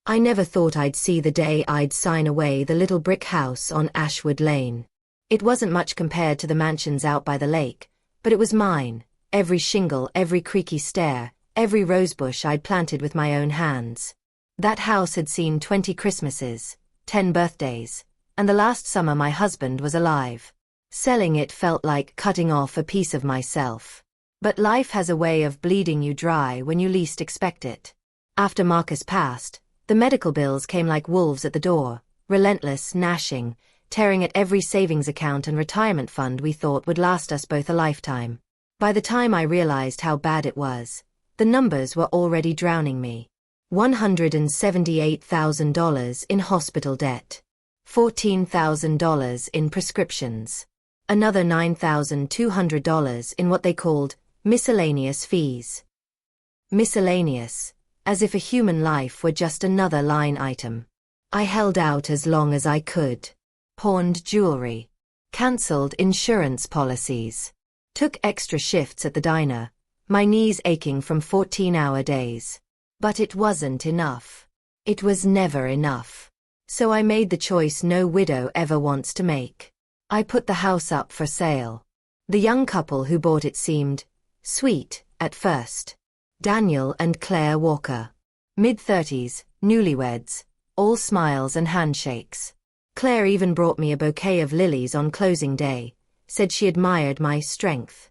I never thought I'd see the day I'd sign away the little brick house on Ashwood Lane. It wasn't much compared to the mansions out by the lake, but it was mine, every shingle, every creaky stair, every rosebush I'd planted with my own hands. That house had seen 20 Christmases, 10 birthdays, and the last summer my husband was alive. Selling it felt like cutting off a piece of myself. But life has a way of bleeding you dry when you least expect it. After Marcus passed, the medical bills came like wolves at the door, relentless, gnashing, tearing at every savings account and retirement fund we thought would last us both a lifetime. By the time I realized how bad it was, the numbers were already drowning me. $178,000 in hospital debt. $14,000 in prescriptions. Another $9,200 in what they called miscellaneous fees. Miscellaneous, as if a human life were just another line item. I held out as long as I could. Pawned jewelry. Cancelled insurance policies. Took extra shifts at the diner, my knees aching from 14-hour days. But it wasn't enough. It was never enough. So I made the choice no widow ever wants to make. I put the house up for sale. The young couple who bought it seemed sweet at first. Daniel and Claire Walker. Mid-30s, newlyweds, all smiles and handshakes. Claire even brought me a bouquet of lilies on closing day, said she admired my strength.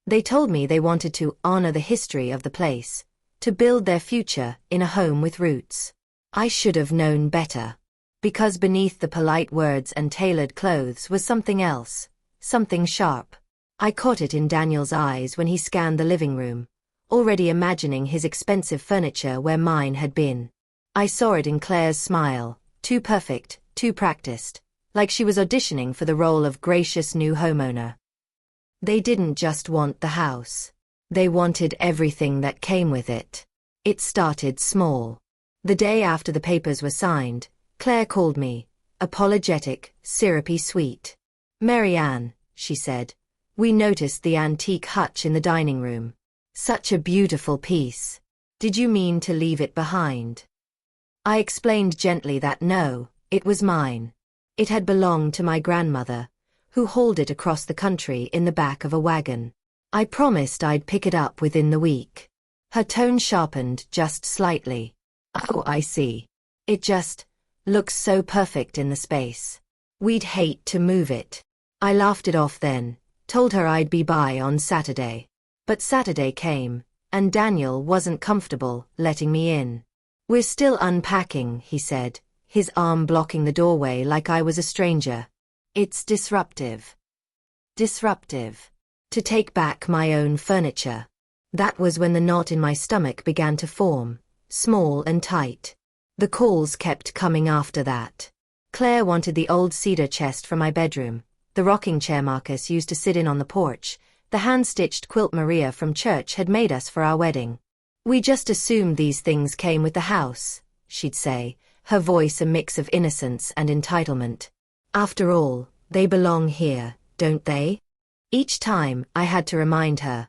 They told me they wanted to honor the history of the place, to build their future in a home with roots. I should have known better. Because beneath the polite words and tailored clothes was something else, something sharp. I caught it in Daniel's eyes when he scanned the living room, already imagining his expensive furniture where mine had been. I saw it in Claire's smile, too perfect, too practiced, like she was auditioning for the role of gracious new homeowner. They didn't just want the house. They wanted everything that came with it. It started small. The day after the papers were signed, Claire called me, apologetic, syrupy sweet. "Marianne," she said, "we noticed the antique hutch in the dining room. Such a beautiful piece. Did you mean to leave it behind?" I explained gently that no, it was mine. It had belonged to my grandmother, who hauled it across the country in the back of a wagon. I promised I'd pick it up within the week. Her tone sharpened just slightly. "Oh, I see. It just looks so perfect in the space. We'd hate to move it." I laughed it off then, told her I'd be by on Saturday. But Saturday came, and Daniel wasn't comfortable letting me in. "We're still unpacking," he said, his arm blocking the doorway like I was a stranger. "It's disruptive. Disruptive. To take back my own furniture." That was when the knot in my stomach began to form, small and tight. The calls kept coming after that. Claire wanted the old cedar chest from my bedroom, the rocking chair Marcus used to sit in on the porch, the hand-stitched quilt Maria from church had made us for our wedding. "We just assumed these things came with the house," she'd say, her voice a mix of innocence and entitlement. "After all, they belong here, don't they?" Each time, I had to remind her.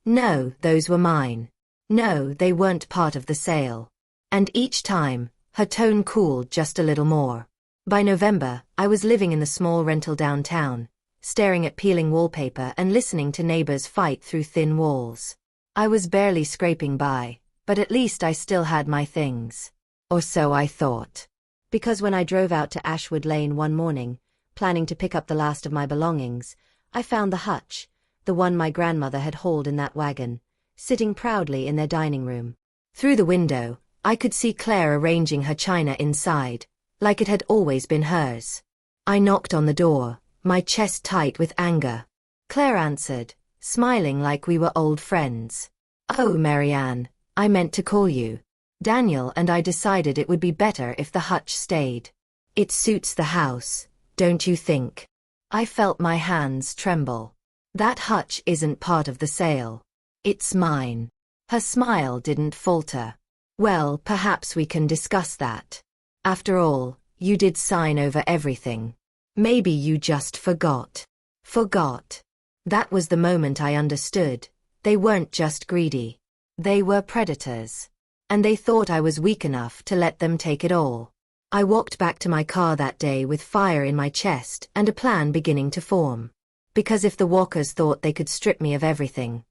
No, those were mine. No, they weren't part of the sale. And each time, her tone cooled just a little more. By November, I was living in the small rental downtown, staring at peeling wallpaper and listening to neighbors fight through thin walls. I was barely scraping by, but at least I still had my things. Or so I thought. Because when I drove out to Ashwood Lane one morning, planning to pick up the last of my belongings, I found the hutch, the one my grandmother had hauled in that wagon, sitting proudly in their dining room. Through the window, I could see Claire arranging her china inside, like it had always been hers. I knocked on the door, my chest tight with anger. Claire answered, smiling like we were old friends. "Oh, Marianne, I meant to call you. Daniel and I decided it would be better if the hutch stayed. It suits the house, don't you think?" I felt my hands tremble. "That hutch isn't part of the sale. It's mine." Her smile didn't falter. "Well, perhaps we can discuss that. After all, you did sign over everything. Maybe you just forgot." Forgot. That was the moment I understood. They weren't just greedy. They were predators. and they thought I was weak enough to let them take it all. I walked back to my car that day with fire in my chest and a plan beginning to form. Because if the walkers thought they could strip me of everything,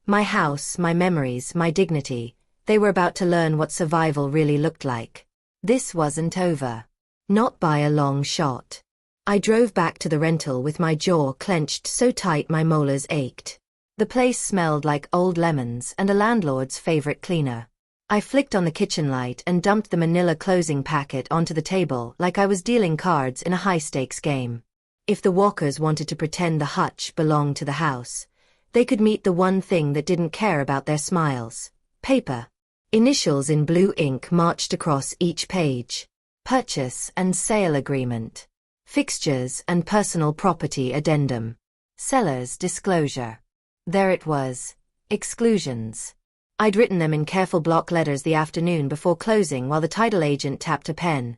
my house, my memories, my dignity, they were about to learn what survival really looked like. This wasn't over. Not by a long shot. I drove back to the rental with my jaw clenched so tight my molars ached. The place smelled like old lemons and a landlord's favorite cleaner. I flicked on the kitchen light and dumped the manila closing packet onto the table like I was dealing cards in a high-stakes game. If the walkers wanted to pretend the hutch belonged to the house, they could meet the one thing that didn't care about their smiles: paper. Initials in blue ink marched across each page. Purchase and sale agreement. Fixtures and personal property addendum. Seller's disclosure. There it was. Exclusions. I'd written them in careful block letters the afternoon before closing while the title agent tapped a pen.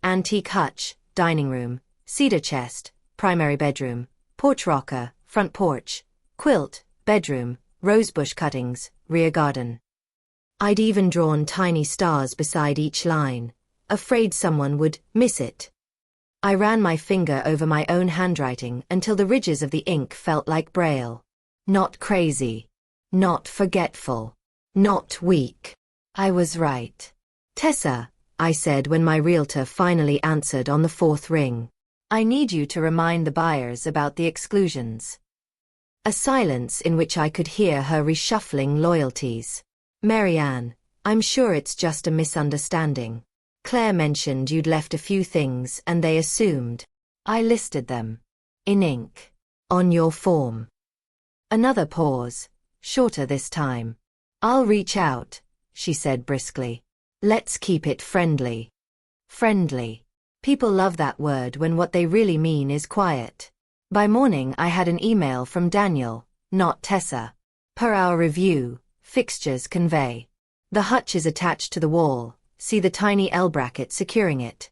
Antique hutch, dining room, cedar chest, primary bedroom, porch rocker, front porch, quilt, bedroom, rosebush cuttings, rear garden. I'd even drawn tiny stars beside each line, afraid someone would miss it. I ran my finger over my own handwriting until the ridges of the ink felt like braille. Not crazy. Not forgetful. Not weak. I was right. Tessa, I said when my realtor finally answered on the fourth ring. I need you to remind the buyers about the exclusions. A silence in which I could hear her reshuffling loyalties. Marianne, I'm sure it's just a misunderstanding. Claire mentioned you'd left a few things and they assumed. I listed them. In ink. On your form. Another pause, shorter this time. I'll reach out, she said briskly. Let's keep it friendly. Friendly. People love that word when what they really mean is quiet. By morning I had an email from Daniel, not Tessa. Per our review, fixtures convey. The hutch is attached to the wall, see the tiny L bracket securing it.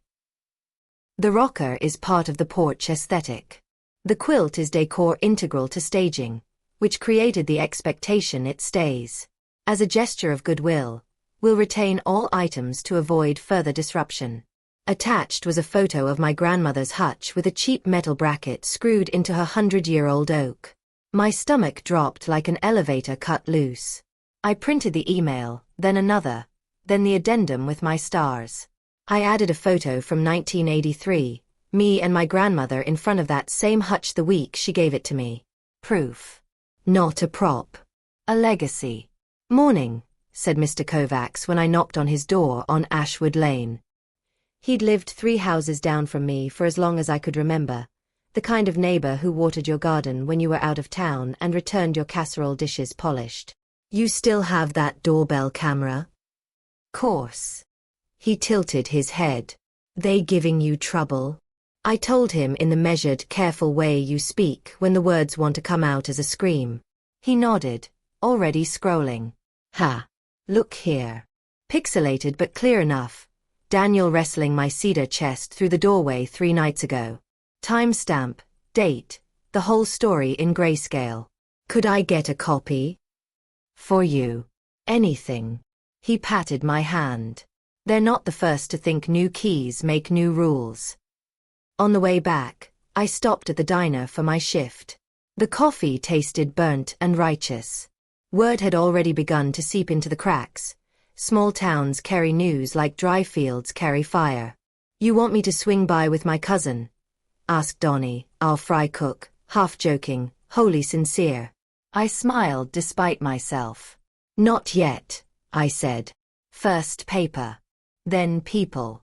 The rocker is part of the porch aesthetic. The quilt is decor integral to staging, which created the expectation it stays. As a gesture of goodwill, we'll retain all items to avoid further disruption. Attached was a photo of my grandmother's hutch with a cheap metal bracket screwed into her 100-year-old oak. My stomach dropped like an elevator cut loose. I printed the email, then another, then the addendum with my stars. I added a photo from 1983, me and my grandmother in front of that same hutch the week she gave it to me. Proof. Not a prop. A legacy. Morning, said Mr. Kovacs when I knocked on his door on Ashwood Lane. He'd lived 3 houses down from me for as long as I could remember, the kind of neighbor who watered your garden when you were out of town and returned your casserole dishes polished. You still have that doorbell camera? Course. He tilted his head. They giving you trouble? I told him in the measured, careful way you speak when the words want to come out as a scream. He nodded, already scrolling. Ha. Look here. Pixelated but clear enough. Daniel wrestling my cedar chest through the doorway 3 nights ago. Timestamp, date, the whole story in grayscale. Could I get a copy? For you. Anything. He patted my hand. They're not the first to think new keys make new rules. On the way back, I stopped at the diner for my shift. The coffee tasted burnt and righteous. Word had already begun to seep into the cracks. Small towns carry news like dry fields carry fire. You want me to swing by with my cousin? Asked Donnie, our fry cook, half joking, wholly sincere. I smiled despite myself. Not yet, I said. First paper. Then people.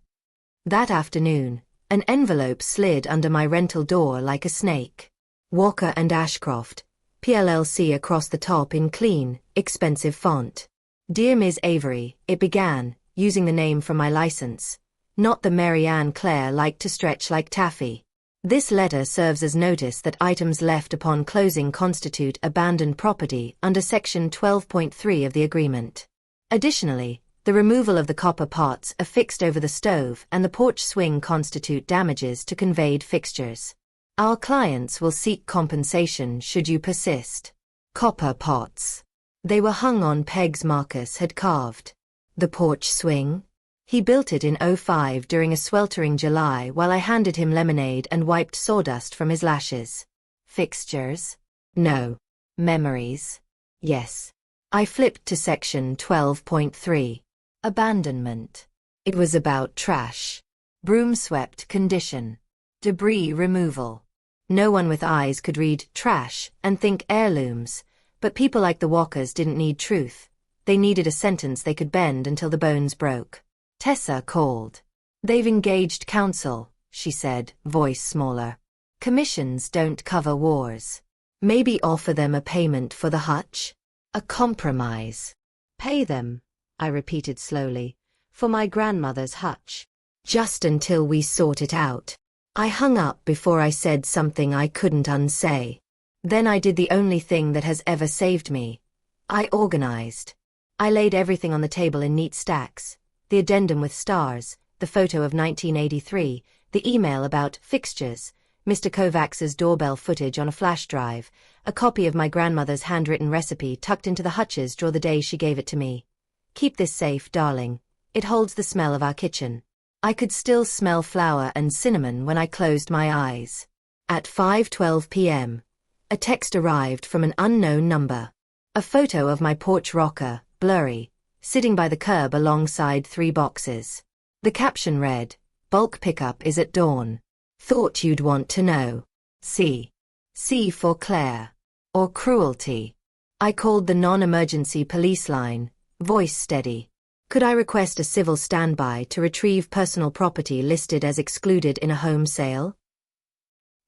That afternoon, an envelope slid under my rental door like a snake. Walker and Ashcroft, PLLC across the top in clean, expensive font. Dear Ms. Avery, it began, using the name from my license. Not the Marianne Claire liked to stretch like taffy. This letter serves as notice that items left upon closing constitute abandoned property under Section 12.3 of the agreement. Additionally, the removal of the copper pots affixed over the stove and the porch swing constitute damages to conveyed fixtures. Our clients will seek compensation should you persist. Copper pots. They were hung on pegs Marcus had carved. The porch swing? He built it in '05 during a sweltering July while I handed him lemonade and wiped sawdust from his lashes. Fixtures? No. Memories? Yes. I flipped to section 12.3. Abandonment. It was about trash. Broom-swept condition. Debris removal. No one with eyes could read trash and think heirlooms, but people like the Walkers didn't need truth. They needed a sentence they could bend until the bones broke. Tessa called. They've engaged counsel, she said, voice smaller. Commissions don't cover wars. Maybe offer them a payment for the hutch? A compromise. Pay them, I repeated slowly, for my grandmother's hutch. Just until we sort it out. I hung up before I said something I couldn't unsay. Then I did the only thing that has ever saved me. I organized. I laid everything on the table in neat stacks. The addendum with stars, the photo of 1983, the email about fixtures, Mr. Kovacs's doorbell footage on a flash drive, a copy of my grandmother's handwritten recipe tucked into the hutch's drawer the day she gave it to me. Keep this safe, darling. It holds the smell of our kitchen. I could still smell flour and cinnamon when I closed my eyes. At 5:12 p.m., a text arrived from an unknown number. A photo of my porch rocker, blurry, sitting by the curb alongside 3 boxes. The caption read, "Bulk pickup is at dawn. Thought you'd want to know. C. C for Claire. Or cruelty." I called the non-emergency police line, voice steady. Could I request a civil standby to retrieve personal property listed as excluded in a home sale?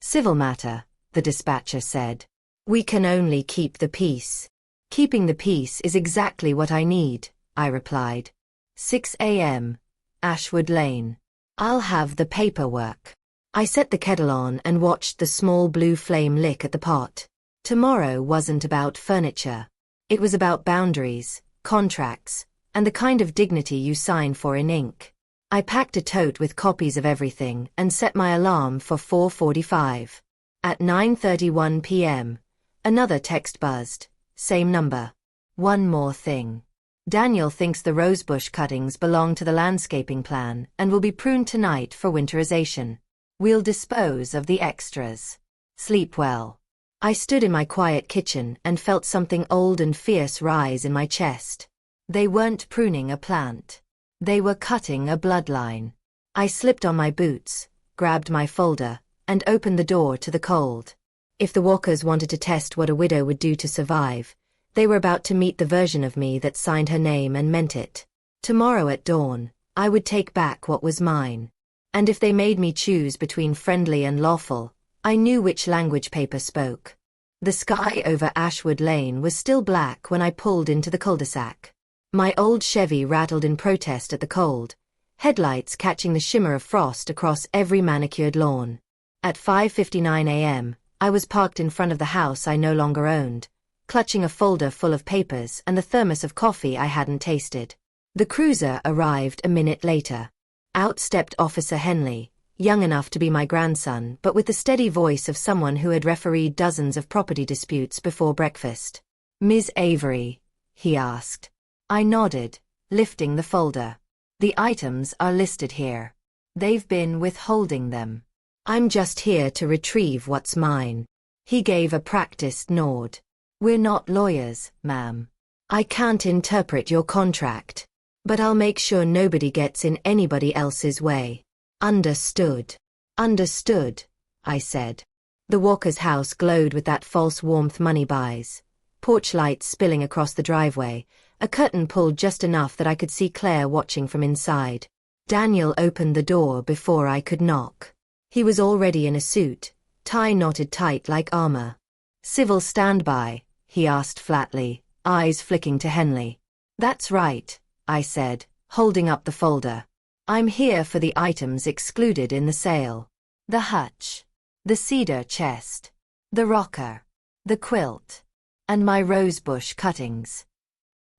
Civil matter, the dispatcher said. We can only keep the peace. Keeping the peace is exactly what I need, I replied. 6 a.m. Ashwood Lane. I'll have the paperwork. I set the kettle on and watched the small blue flame lick at the pot. Tomorrow wasn't about furniture. It was about boundaries, contracts, and the kind of dignity you sign for in ink. I packed a tote with copies of everything and set my alarm for 4:45. At 9:31 p.m., another text buzzed. Same number. One more thing. Daniel thinks the rosebush cuttings belong to the landscaping plan and will be pruned tonight for winterization. We'll dispose of the extras. Sleep well. I stood in my quiet kitchen and felt something old and fierce rise in my chest. They weren't pruning a plant. They were cutting a bloodline. I slipped on my boots, grabbed my folder, and opened the door to the cold. If the Walkers wanted to test what a widow would do to survive, they were about to meet the version of me that signed her name and meant it. Tomorrow at dawn, I would take back what was mine. And if they made me choose between friendly and lawful, I knew which language paper spoke. The sky over Ashwood Lane was still black when I pulled into the cul-de-sac. My old Chevy rattled in protest at the cold, headlights catching the shimmer of frost across every manicured lawn. At 5:59 a.m., I was parked in front of the house I no longer owned, clutching a folder full of papers and the thermos of coffee I hadn't tasted. The cruiser arrived a minute later. Out stepped Officer Henley, young enough to be my grandson but with the steady voice of someone who had refereed dozens of property disputes before breakfast. "Ms. Avery?" he asked. I nodded, lifting the folder. "The items are listed here. They've been withholding them. I'm just here to retrieve what's mine." He gave a practiced nod. "We're not lawyers, ma'am. I can't interpret your contract. But I'll make sure nobody gets in anybody else's way." "Understood." "Understood," I said. The Walkers' house glowed with that false warmth money buys. Porch lights spilling across the driveway, a curtain pulled just enough that I could see Claire watching from inside. Daniel opened the door before I could knock. He was already in a suit, tie knotted tight like armor. "Civil standby?" he asked flatly, eyes flicking to Henley. "That's right," I said, holding up the folder. "I'm here for the items excluded in the sale. The hutch, the cedar chest, the rocker, the quilt, and my rosebush cuttings."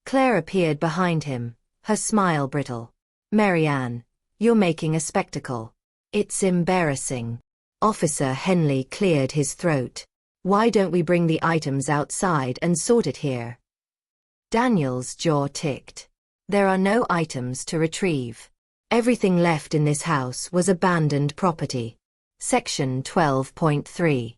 Claire appeared behind him, her smile brittle. "Marianne, you're making a spectacle. It's embarrassing." Officer Henley cleared his throat. "Why don't we bring the items outside and sort it here?" Daniel's jaw ticked. There are no items to retrieve. Everything left in this house was abandoned property. Section 12.3.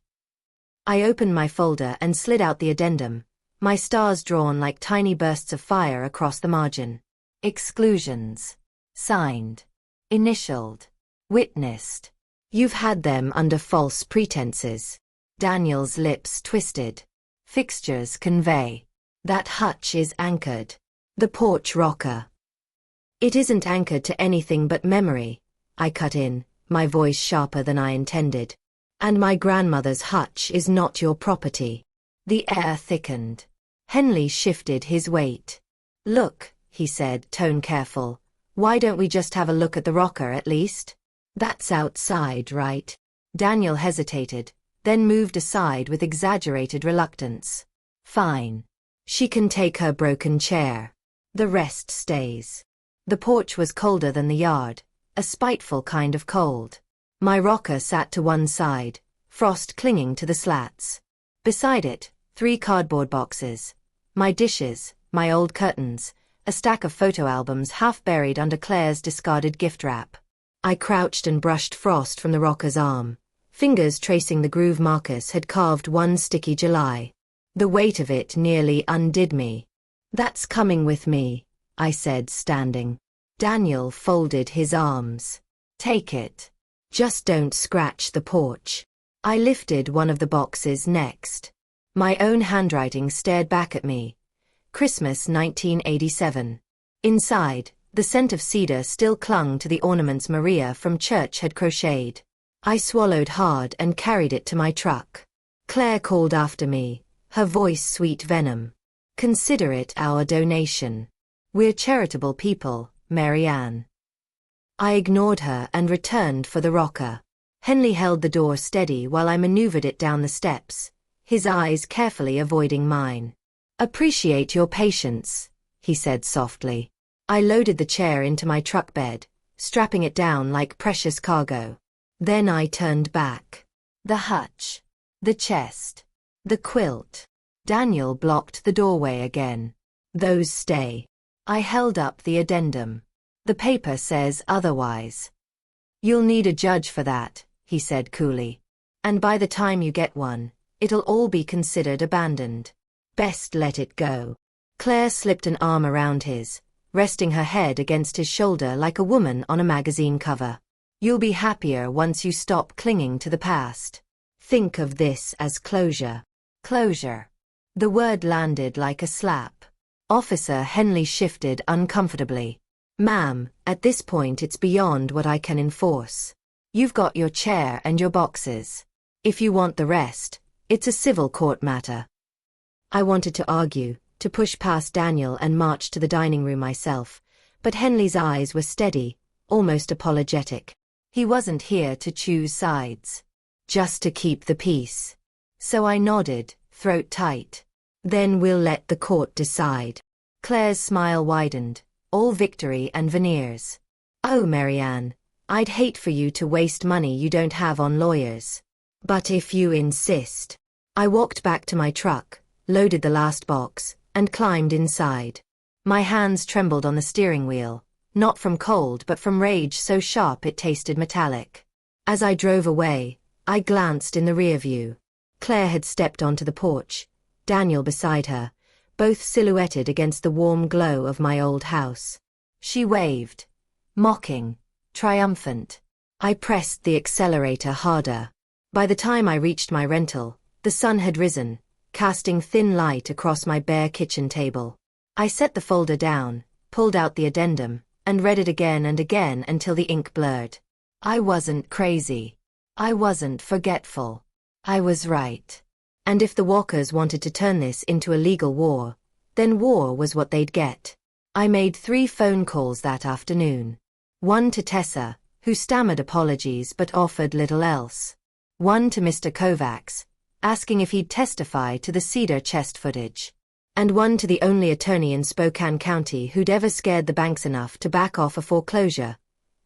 I opened my folder and slid out the addendum, my stars drawn like tiny bursts of fire across the margin. Exclusions. Signed. Initialed. Witnessed. You've had them under false pretenses. Daniel's lips twisted. Fixtures convey. That hutch is anchored. The porch rocker. It isn't anchored to anything but memory, I cut in, my voice sharper than I intended. And my grandmother's hutch is not your property. The air thickened. Henley shifted his weight. Look, he said, tone careful. Why don't we just have a look at the rocker at least? That's outside, right? Daniel hesitated, then moved aside with exaggerated reluctance. Fine. She can take her broken chair. The rest stays. The porch was colder than the yard, a spiteful kind of cold. My rocker sat to one side, frost clinging to the slats. Beside it, 3 cardboard boxes. My dishes, my old curtains, a stack of photo albums half buried under Claire's discarded gift wrap. I crouched and brushed frost from the rocker's arm. Fingers tracing the groove Marcus had carved one sticky July. The weight of it nearly undid me. That's coming with me, I said, standing. Daniel folded his arms. Take it. Just don't scratch the porch. I lifted one of the boxes next. My own handwriting stared back at me. Christmas 1987. Inside, the scent of cedar still clung to the ornaments Maria from church had crocheted. I swallowed hard and carried it to my truck. Claire called after me, her voice sweet venom. Consider it our donation. We're charitable people, Marianne. I ignored her and returned for the rocker. Henley held the door steady while I maneuvered it down the steps, his eyes carefully avoiding mine. Appreciate your patience, he said softly. I loaded the chair into my truck bed, strapping it down like precious cargo. Then I turned back. The hutch. The chest. The quilt. Daniel blocked the doorway again. Those stay. I held up the addendum. The paper says otherwise. You'll need a judge for that, he said coolly. And by the time you get one, it'll all be considered abandoned. Best let it go. Claire slipped an arm around his, resting her head against his shoulder like a woman on a magazine cover. You'll be happier once you stop clinging to the past. Think of this as closure. Closure. The word landed like a slap. Officer Henley shifted uncomfortably. Ma'am, at this point it's beyond what I can enforce. You've got your chair and your boxes. If you want the rest, it's a civil court matter. I wanted to argue, to push past Daniel and march to the dining room myself, but Henley's eyes were steady, almost apologetic. He wasn't here to choose sides. Just to keep the peace. So I nodded, throat tight. Then we'll let the court decide. Claire's smile widened, all victory and veneers. Oh, Marianne, I'd hate for you to waste money you don't have on lawyers. But if you insist. I walked back to my truck, loaded the last box, and climbed inside. My hands trembled on the steering wheel, not from cold but from rage so sharp it tasted metallic. As I drove away, I glanced in the rear view. Claire had stepped onto the porch, Daniel beside her, both silhouetted against the warm glow of my old house. She waved. Mocking. Triumphant. I pressed the accelerator harder. By the time I reached my rental, the sun had risen, casting thin light across my bare kitchen table. I set the folder down, pulled out the addendum, and read it again and again until the ink blurred. I wasn't crazy. I wasn't forgetful. I was right. And if the Walkers wanted to turn this into a legal war, then war was what they'd get. I made 3 phone calls that afternoon. One to Tessa, who stammered apologies but offered little else. One to Mr. Kovacs, asking if he'd testify to the cedar chest footage. And one to the only attorney in Spokane County who'd ever scared the banks enough to back off a foreclosure,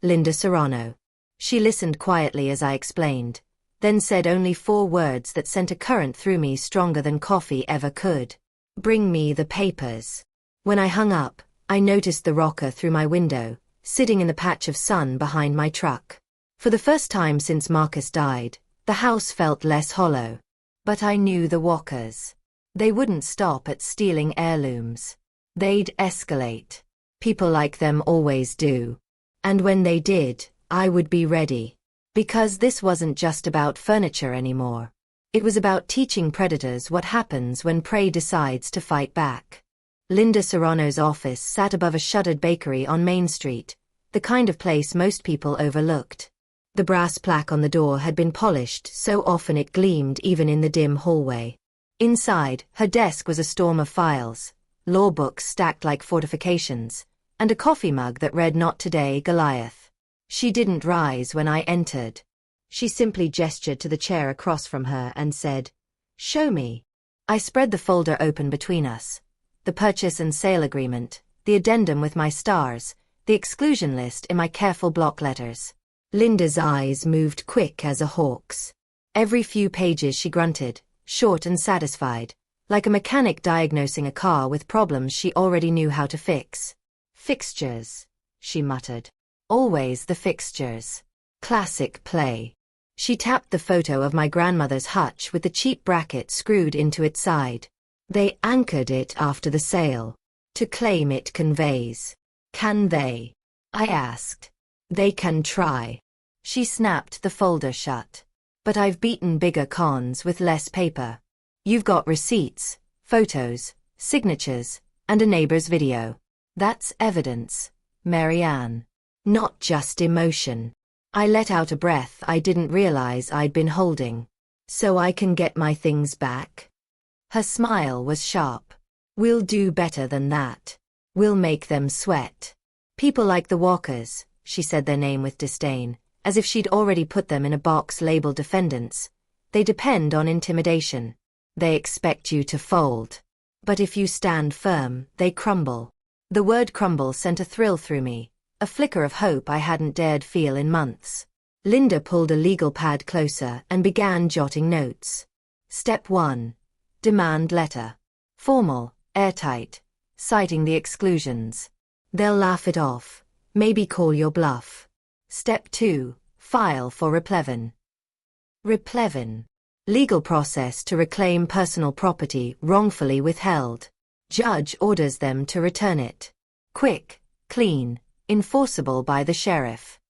Linda Serrano. She listened quietly as I explained, then said only 4 words that sent a current through me stronger than coffee ever could. Bring me the papers. When I hung up, I noticed the rocker through my window, sitting in the patch of sun behind my truck. For the first time since Marcus died, the house felt less hollow. But I knew the Walkers. They wouldn't stop at stealing heirlooms. They'd escalate. People like them always do. And when they did, I would be ready. Because this wasn't just about furniture anymore. It was about teaching predators what happens when prey decides to fight back. Linda Serrano's office sat above a shuttered bakery on Main Street, the kind of place most people overlooked. The brass plaque on the door had been polished so often it gleamed even in the dim hallway. Inside, her desk was a storm of files, law books stacked like fortifications, and a coffee mug that read "Not Today, Goliath." She didn't rise when I entered. She simply gestured to the chair across from her and said, "Show me." I spread the folder open between us. The purchase and sale agreement, the addendum with my stars, the exclusion list in my careful block letters. Linda's eyes moved quick as a hawk's. Every few pages she grunted, short and satisfied, like a mechanic diagnosing a car with problems she already knew how to fix. "Fixtures," she muttered. "Always the fixtures. Classic play." She tapped the photo of my grandmother's hutch with the cheap bracket screwed into its side. "They anchored it after the sale. To claim it conveys." "Can they?" I asked. "They can try." She snapped the folder shut. "But I've beaten bigger cons with less paper. You've got receipts, photos, signatures, and a neighbor's video. That's evidence, Marianne. Not just emotion." I let out a breath I didn't realize I'd been holding. "So I can get my things back?" Her smile was sharp. "We'll do better than that. We'll make them sweat. People like the Walkers," she said their name with disdain, as if she'd already put them in a box labeled defendants. "They depend on intimidation. They expect you to fold. But if you stand firm, they crumble." The word crumble sent a thrill through me, a flicker of hope I hadn't dared feel in months. Linda pulled a legal pad closer and began jotting notes. Step 1. Demand letter. Formal, airtight, citing the exclusions. They'll laugh it off, maybe call your bluff. Step 2. File for replevin. Replevin. Legal process to reclaim personal property wrongfully withheld. Judge orders them to return it. Quick, clean, enforceable by the sheriff.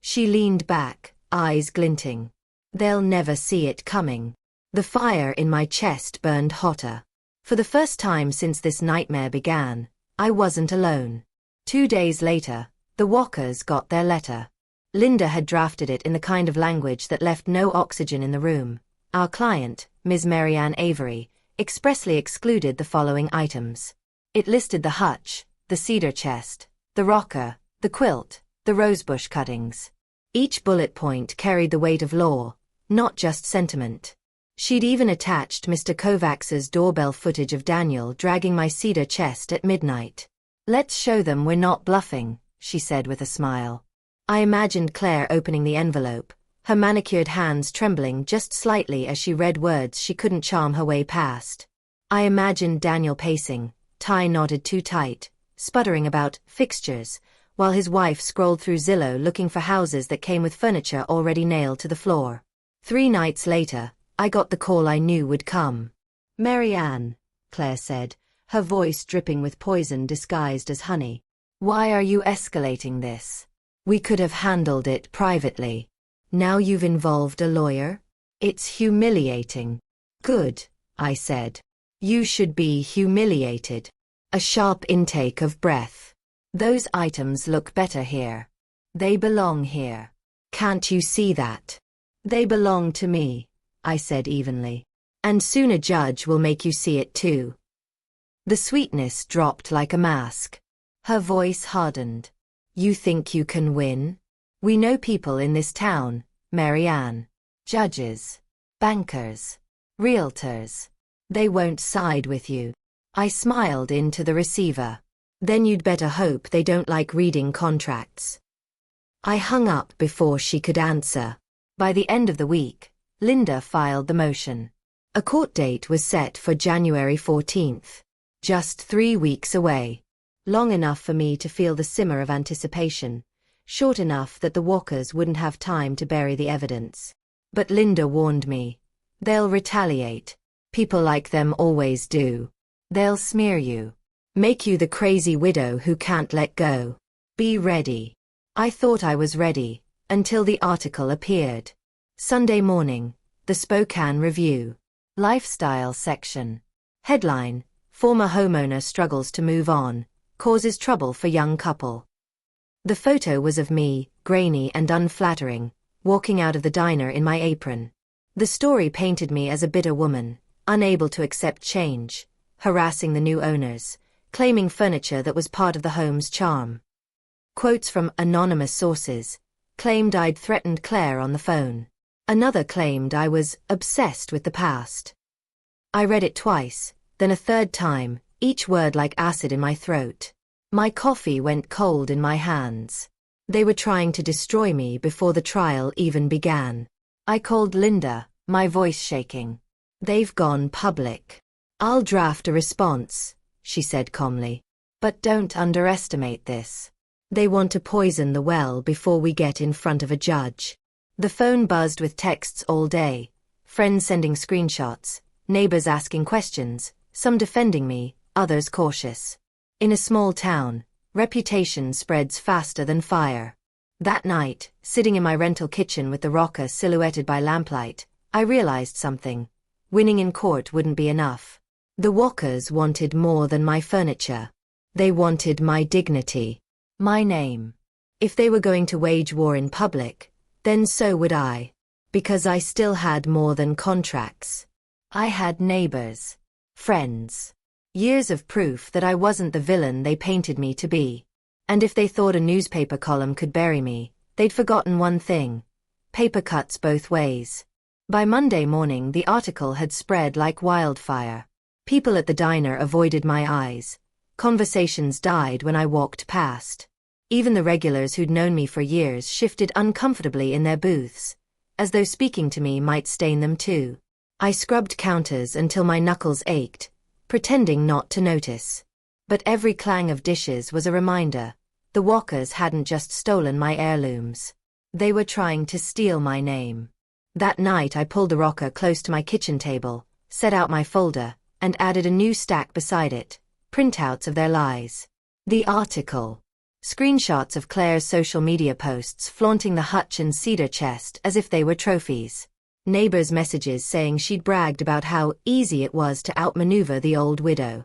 She leaned back, eyes glinting. They'll never see it coming. The fire in my chest burned hotter. For the first time since this nightmare began, I wasn't alone. 2 days later, the Walkers got their letter. Linda had drafted it in the kind of language that left no oxygen in the room. Our client, Ms. Marianne Avery, expressly excluded the following items. It listed the hutch, the cedar chest, the rocker, the quilt, the rosebush cuttings. Each bullet point carried the weight of law, not just sentiment. She'd even attached Mr. Kovacs's doorbell footage of Daniel dragging my cedar chest at midnight. "Let's show them we're not bluffing," she said with a smile. I imagined Claire opening the envelope, her manicured hands trembling just slightly as she read words she couldn't charm her way past. I imagined Daniel pacing, tie knotted too tight, sputtering about fixtures, while his wife scrolled through Zillow looking for houses that came with furniture already nailed to the floor. 3 nights later, I got the call I knew would come. "Marianne," Claire said, her voice dripping with poison disguised as honey. "Why are you escalating this? We could have handled it privately. Now you've involved a lawyer? It's humiliating." "Good," I said. "You should be humiliated." A sharp intake of breath. "Those items look better here. They belong here. Can't you see that? They belong to me," I said evenly. "And soon a judge will make you see it too." The sweetness dropped like a mask. Her voice hardened. "You think you can win? We know people in this town, Marianne. Judges, bankers, realtors. They won't side with you." I smiled into the receiver. "Then you'd better hope they don't like reading contracts." I hung up before she could answer. By the end of the week, Linda filed the motion. A court date was set for January 14th. Just 3 weeks away. Long enough for me to feel the simmer of anticipation, short enough that the Walkers wouldn't have time to bury the evidence. But Linda warned me. They'll retaliate. People like them always do. They'll smear you. Make you the crazy widow who can't let go. Be ready. I thought I was ready, until the article appeared. Sunday morning, the Spokane Review. Lifestyle section. Headline: Former homeowner struggles to move on, causes trouble for young couple. The photo was of me, grainy and unflattering, walking out of the diner in my apron. The story painted me as a bitter woman, unable to accept change, harassing the new owners, claiming furniture that was part of the home's charm. Quotes from anonymous sources claimed I'd threatened Claire on the phone. Another claimed I was obsessed with the past. I read it twice, then a third time, each word like acid in my throat. My coffee went cold in my hands. They were trying to destroy me before the trial even began. I called Linda, my voice shaking. They've gone public. I'll draft a response, she said calmly. But don't underestimate this. They want to poison the well before we get in front of a judge. The phone buzzed with texts all day, friends sending screenshots, neighbors asking questions, some defending me, others cautious. In a small town, reputation spreads faster than fire. That night, sitting in my rental kitchen with the rocker silhouetted by lamplight, I realized something. Winning in court wouldn't be enough. The Walkers wanted more than my furniture. They wanted my dignity. My name. If they were going to wage war in public, then so would I. Because I still had more than contracts. I had neighbors. Friends. Years of proof that I wasn't the villain they painted me to be. And if they thought a newspaper column could bury me, they'd forgotten one thing. Paper cuts both ways. By Monday morning the article had spread like wildfire. People at the diner avoided my eyes. Conversations died when I walked past. Even the regulars who'd known me for years shifted uncomfortably in their booths, as though speaking to me might stain them too. I scrubbed counters until my knuckles ached, pretending not to notice. But every clang of dishes was a reminder. The Walkers hadn't just stolen my heirlooms. They were trying to steal my name. That night I pulled the rocker close to my kitchen table, set out my folder, and added a new stack beside it, printouts of their lies. The article. Screenshots of Claire's social media posts flaunting the hutch and cedar chest as if they were trophies. Neighbors' messages saying she'd bragged about how easy it was to outmaneuver the old widow.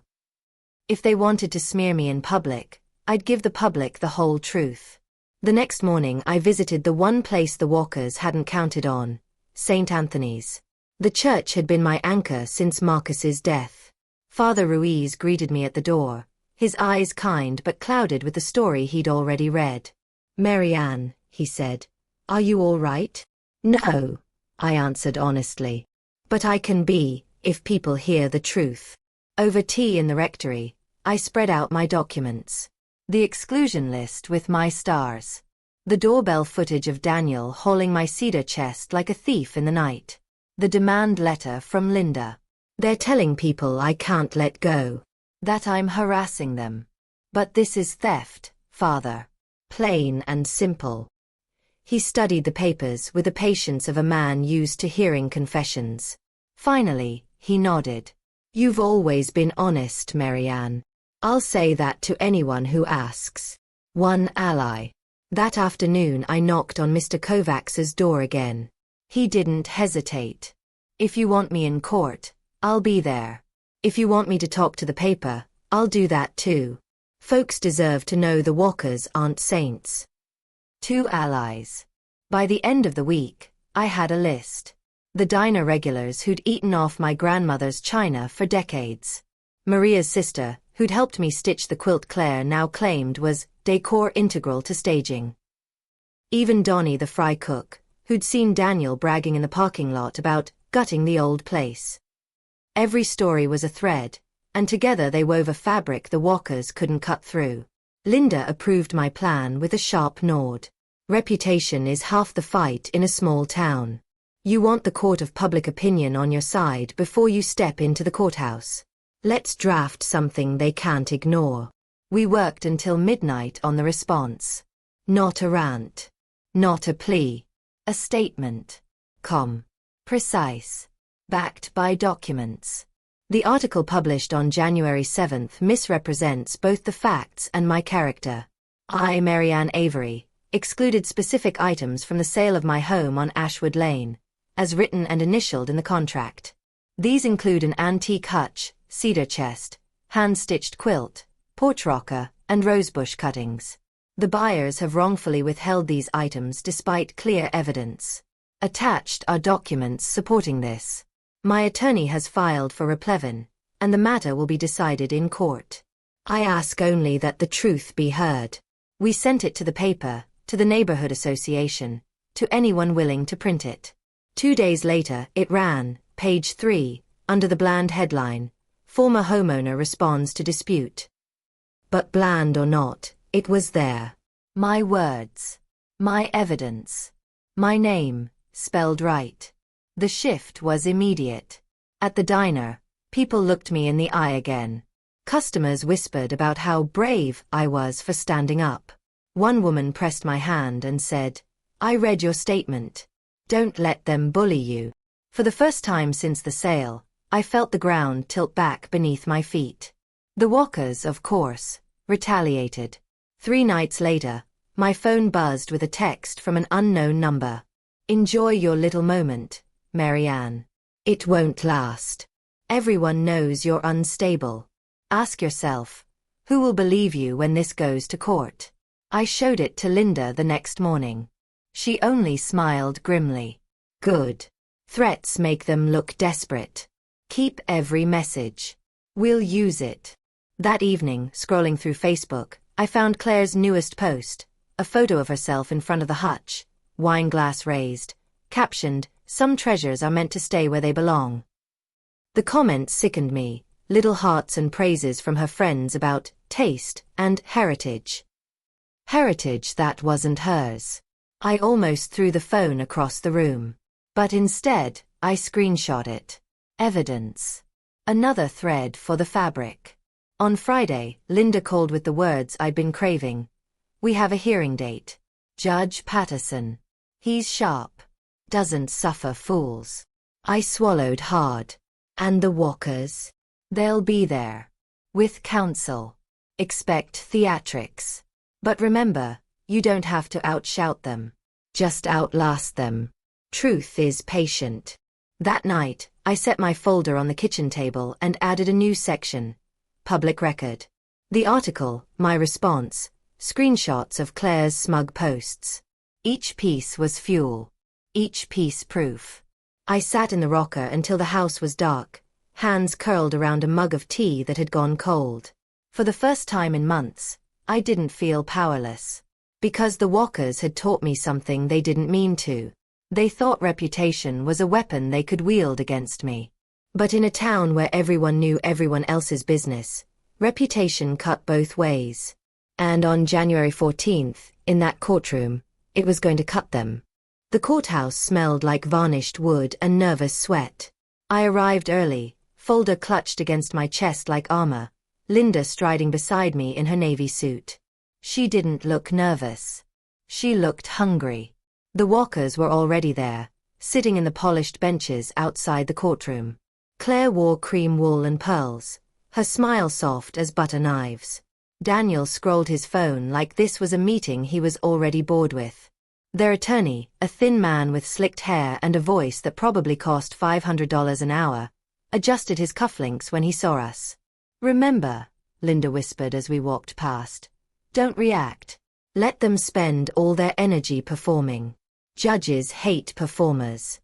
If they wanted to smear me in public, I'd give the public the whole truth. The next morning I visited the one place the Walkers hadn't counted on, St. Anthony's. The church had been my anchor since Marcus's death. Father Ruiz greeted me at the door, his eyes kind but clouded with the story he'd already read. "Marianne," he said, "are you all right?" "No," I answered honestly. "But I can be, if people hear the truth." Over tea in the rectory, I spread out my documents. The exclusion list with my stars. The doorbell footage of Daniel hauling my cedar chest like a thief in the night. The demand letter from Linda. They're telling people I can't let go. That I'm harassing them. But this is theft, Father. Plain and simple. He studied the papers with the patience of a man used to hearing confessions. Finally, he nodded. "You've always been honest, Marianne. I'll say that to anyone who asks." One ally. That afternoon I knocked on Mr. Kovacs's door again. He didn't hesitate. "If you want me in court, I'll be there. If you want me to talk to the paper, I'll do that too. Folks deserve to know the Walkers aren't saints." 2 allies. By the end of the week, I had a list. The diner regulars who'd eaten off my grandmother's china for decades. Maria's sister, who'd helped me stitch the quilt Claire now claimed was decor integral to staging. Even Donnie the fry cook, who'd seen Daniel bragging in the parking lot about gutting the old place. Every story was a thread, and together they wove a fabric the Walkers couldn't cut through. Linda approved my plan with a sharp nod. Reputation is half the fight in a small town. You want the court of public opinion on your side before you step into the courthouse. Let's draft something they can't ignore. We worked until midnight on the response. Not a rant. Not a plea. A statement. Precise. Backed by documents. The article published on January 7th misrepresents both the facts and my character. I, Marianne Avery, excluded specific items from the sale of my home on Ashwood Lane, as written and initialed in the contract. These include an antique hutch, cedar chest, hand-stitched quilt, porch rocker, and rosebush cuttings. The buyers have wrongfully withheld these items despite clear evidence. Attached are documents supporting this. My attorney has filed for replevin, and the matter will be decided in court. I ask only that the truth be heard. We sent it to the paper, to the neighborhood association, to anyone willing to print it. 2 days later, it ran, page 3, under the bland headline, "Former homeowner responds to dispute." But bland or not, it was there. My words. My evidence. My name, spelled right. The shift was immediate. At the diner, people looked me in the eye again. Customers whispered about how brave I was for standing up. One woman pressed my hand and said, "I read your statement. Don't let them bully you." For the first time since the sale, I felt the ground tilt back beneath my feet. The Walkers, of course, retaliated. 3 nights later, my phone buzzed with a text from an unknown number. "Enjoy your little moment, Marianne. It won't last. Everyone knows you're unstable. Ask yourself, who will believe you when this goes to court?" I showed it to Linda the next morning. She only smiled grimly. "Good. Threats make them look desperate. Keep every message. We'll use it." That evening, scrolling through Facebook, I found Claire's newest post, a photo of herself in front of the hutch, wine glass raised, captioned, "Some treasures are meant to stay where they belong." The comments sickened me, little hearts and praises from her friends about taste and heritage. Heritage that wasn't hers. I almost threw the phone across the room. But instead, I screenshot it. Evidence. Another thread for the fabric. On Friday, Linda called with the words I'd been craving. "We have a hearing date. Judge Patterson. He's sharp. Doesn't suffer fools." I swallowed hard. And the Walkers? They'll be there. With counsel. Expect theatrics. But remember, you don't have to outshout them. Just outlast them. Truth is patient. That night, I set my folder on the kitchen table and added a new section. Public record. The article, my response, screenshots of Claire's smug posts. Each piece was fuel. Each piece proof. I sat in the rocker until the house was dark, hands curled around a mug of tea that had gone cold. For the first time in months, I didn't feel powerless. Because the Walkers had taught me something they didn't mean to. They thought reputation was a weapon they could wield against me. But in a town where everyone knew everyone else's business, reputation cut both ways. And on January 14th, in that courtroom, it was going to cut them. The courthouse smelled like varnished wood and nervous sweat. I arrived early, folder clutched against my chest like armor, Linda striding beside me in her navy suit. She didn't look nervous. She looked hungry. The Walkers were already there, sitting in the polished benches outside the courtroom. Claire wore cream wool and pearls, her smile soft as butter knives. Daniel scrolled his phone like this was a meeting he was already bored with. Their attorney, a thin man with slicked hair and a voice that probably cost $500 an hour, adjusted his cufflinks when he saw us. "Remember," Linda whispered as we walked past, "don't react. Let them spend all their energy performing. Judges hate performers."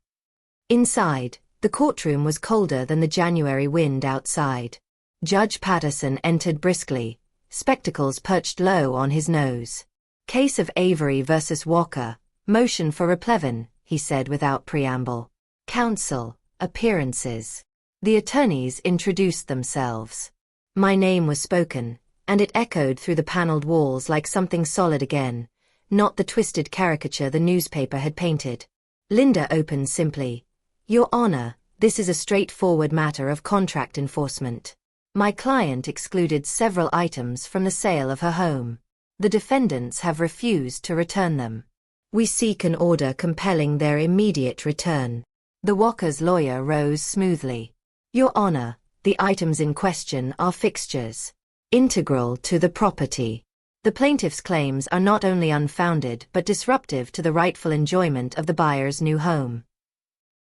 Inside, the courtroom was colder than the January wind outside. Judge Patterson entered briskly, spectacles perched low on his nose. "Case of Avery versus Walker, motion for replevin," he said without preamble. "Counsel, appearances." The attorneys introduced themselves. My name was spoken, and it echoed through the paneled walls like something solid again, not the twisted caricature the newspaper had painted. Linda opened simply. "Your Honor, this is a straightforward matter of contract enforcement. My client excluded several items from the sale of her home. The defendants have refused to return them. We seek an order compelling their immediate return. The Walker's lawyer rose smoothly. Your Honor, the items in question are fixtures integral to the property. The plaintiff's claims are not only unfounded but disruptive to the rightful enjoyment of the buyer's new home.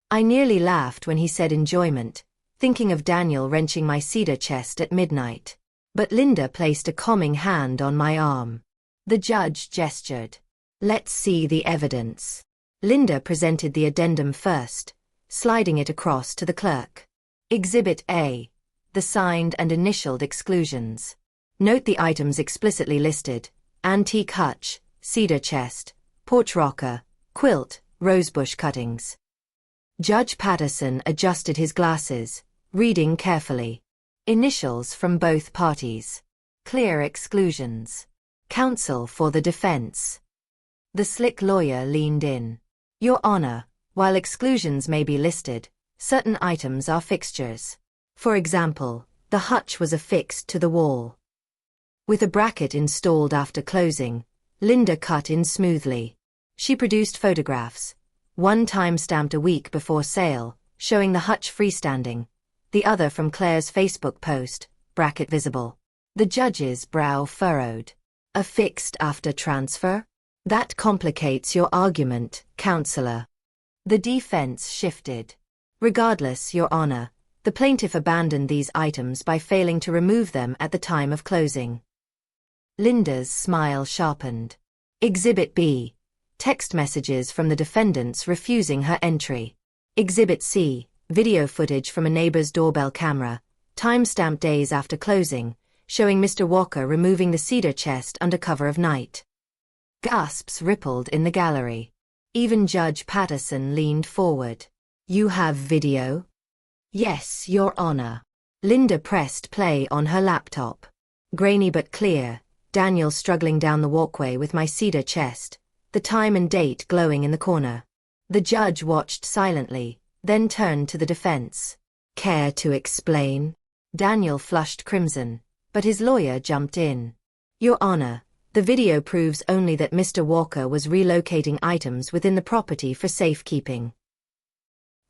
I nearly laughed when he said enjoyment, thinking of Daniel wrenching my cedar chest at midnight. But Linda placed a calming hand on my arm. The judge gestured. Let's see the evidence. Linda presented the addendum first, sliding it across to the clerk. Exhibit A. The signed and initialed exclusions. Note the items explicitly listed: antique hutch, cedar chest, porch rocker, quilt, rosebush cuttings. Judge Patterson adjusted his glasses, reading carefully. Initials from both parties. Clear exclusions. Counsel for the defense. The slick lawyer leaned in. Your Honor, while exclusions may be listed, certain items are fixtures. For example, the hutch was affixed to the wall. With a bracket installed after closing, Linda cut in smoothly. She produced photographs, one time-stamped a week before sale, showing the hutch freestanding, the other from Claire's Facebook post, bracket visible. The judge's brow furrowed. Affixed after transfer? That complicates your argument, Counselor. The defense shifted. Regardless, Your Honor, the plaintiff abandoned these items by failing to remove them at the time of closing. Linda's smile sharpened. Exhibit B. Text messages from the defendants refusing her entry. Exhibit C. Video footage from a neighbor's doorbell camera, time-stamped days after closing, showing Mr. Walker removing the cedar chest under cover of night. Gasps rippled in the gallery. Even Judge Patterson leaned forward. You have video? Yes, Your Honor. Linda pressed play on her laptop. Grainy but clear, Daniel struggling down the walkway with my cedar chest, the time and date glowing in the corner. The judge watched silently, then turned to the defense. Care to explain? Daniel flushed crimson, but his lawyer jumped in. Your Honor, the video proves only that Mr. Walker was relocating items within the property for safekeeping.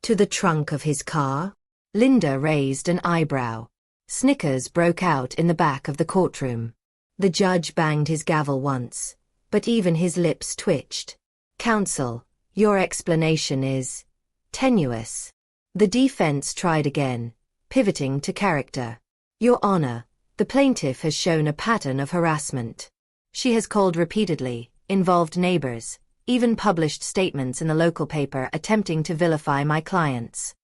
To the trunk of his car? Linda raised an eyebrow. Snickers broke out in the back of the courtroom. The judge banged his gavel once, but even his lips twitched. Counsel, your explanation is tenuous. The defense tried again, pivoting to character. Your Honor, the plaintiff has shown a pattern of harassment. She has called repeatedly, involved neighbors, even published statements in the local paper attempting to vilify my clients.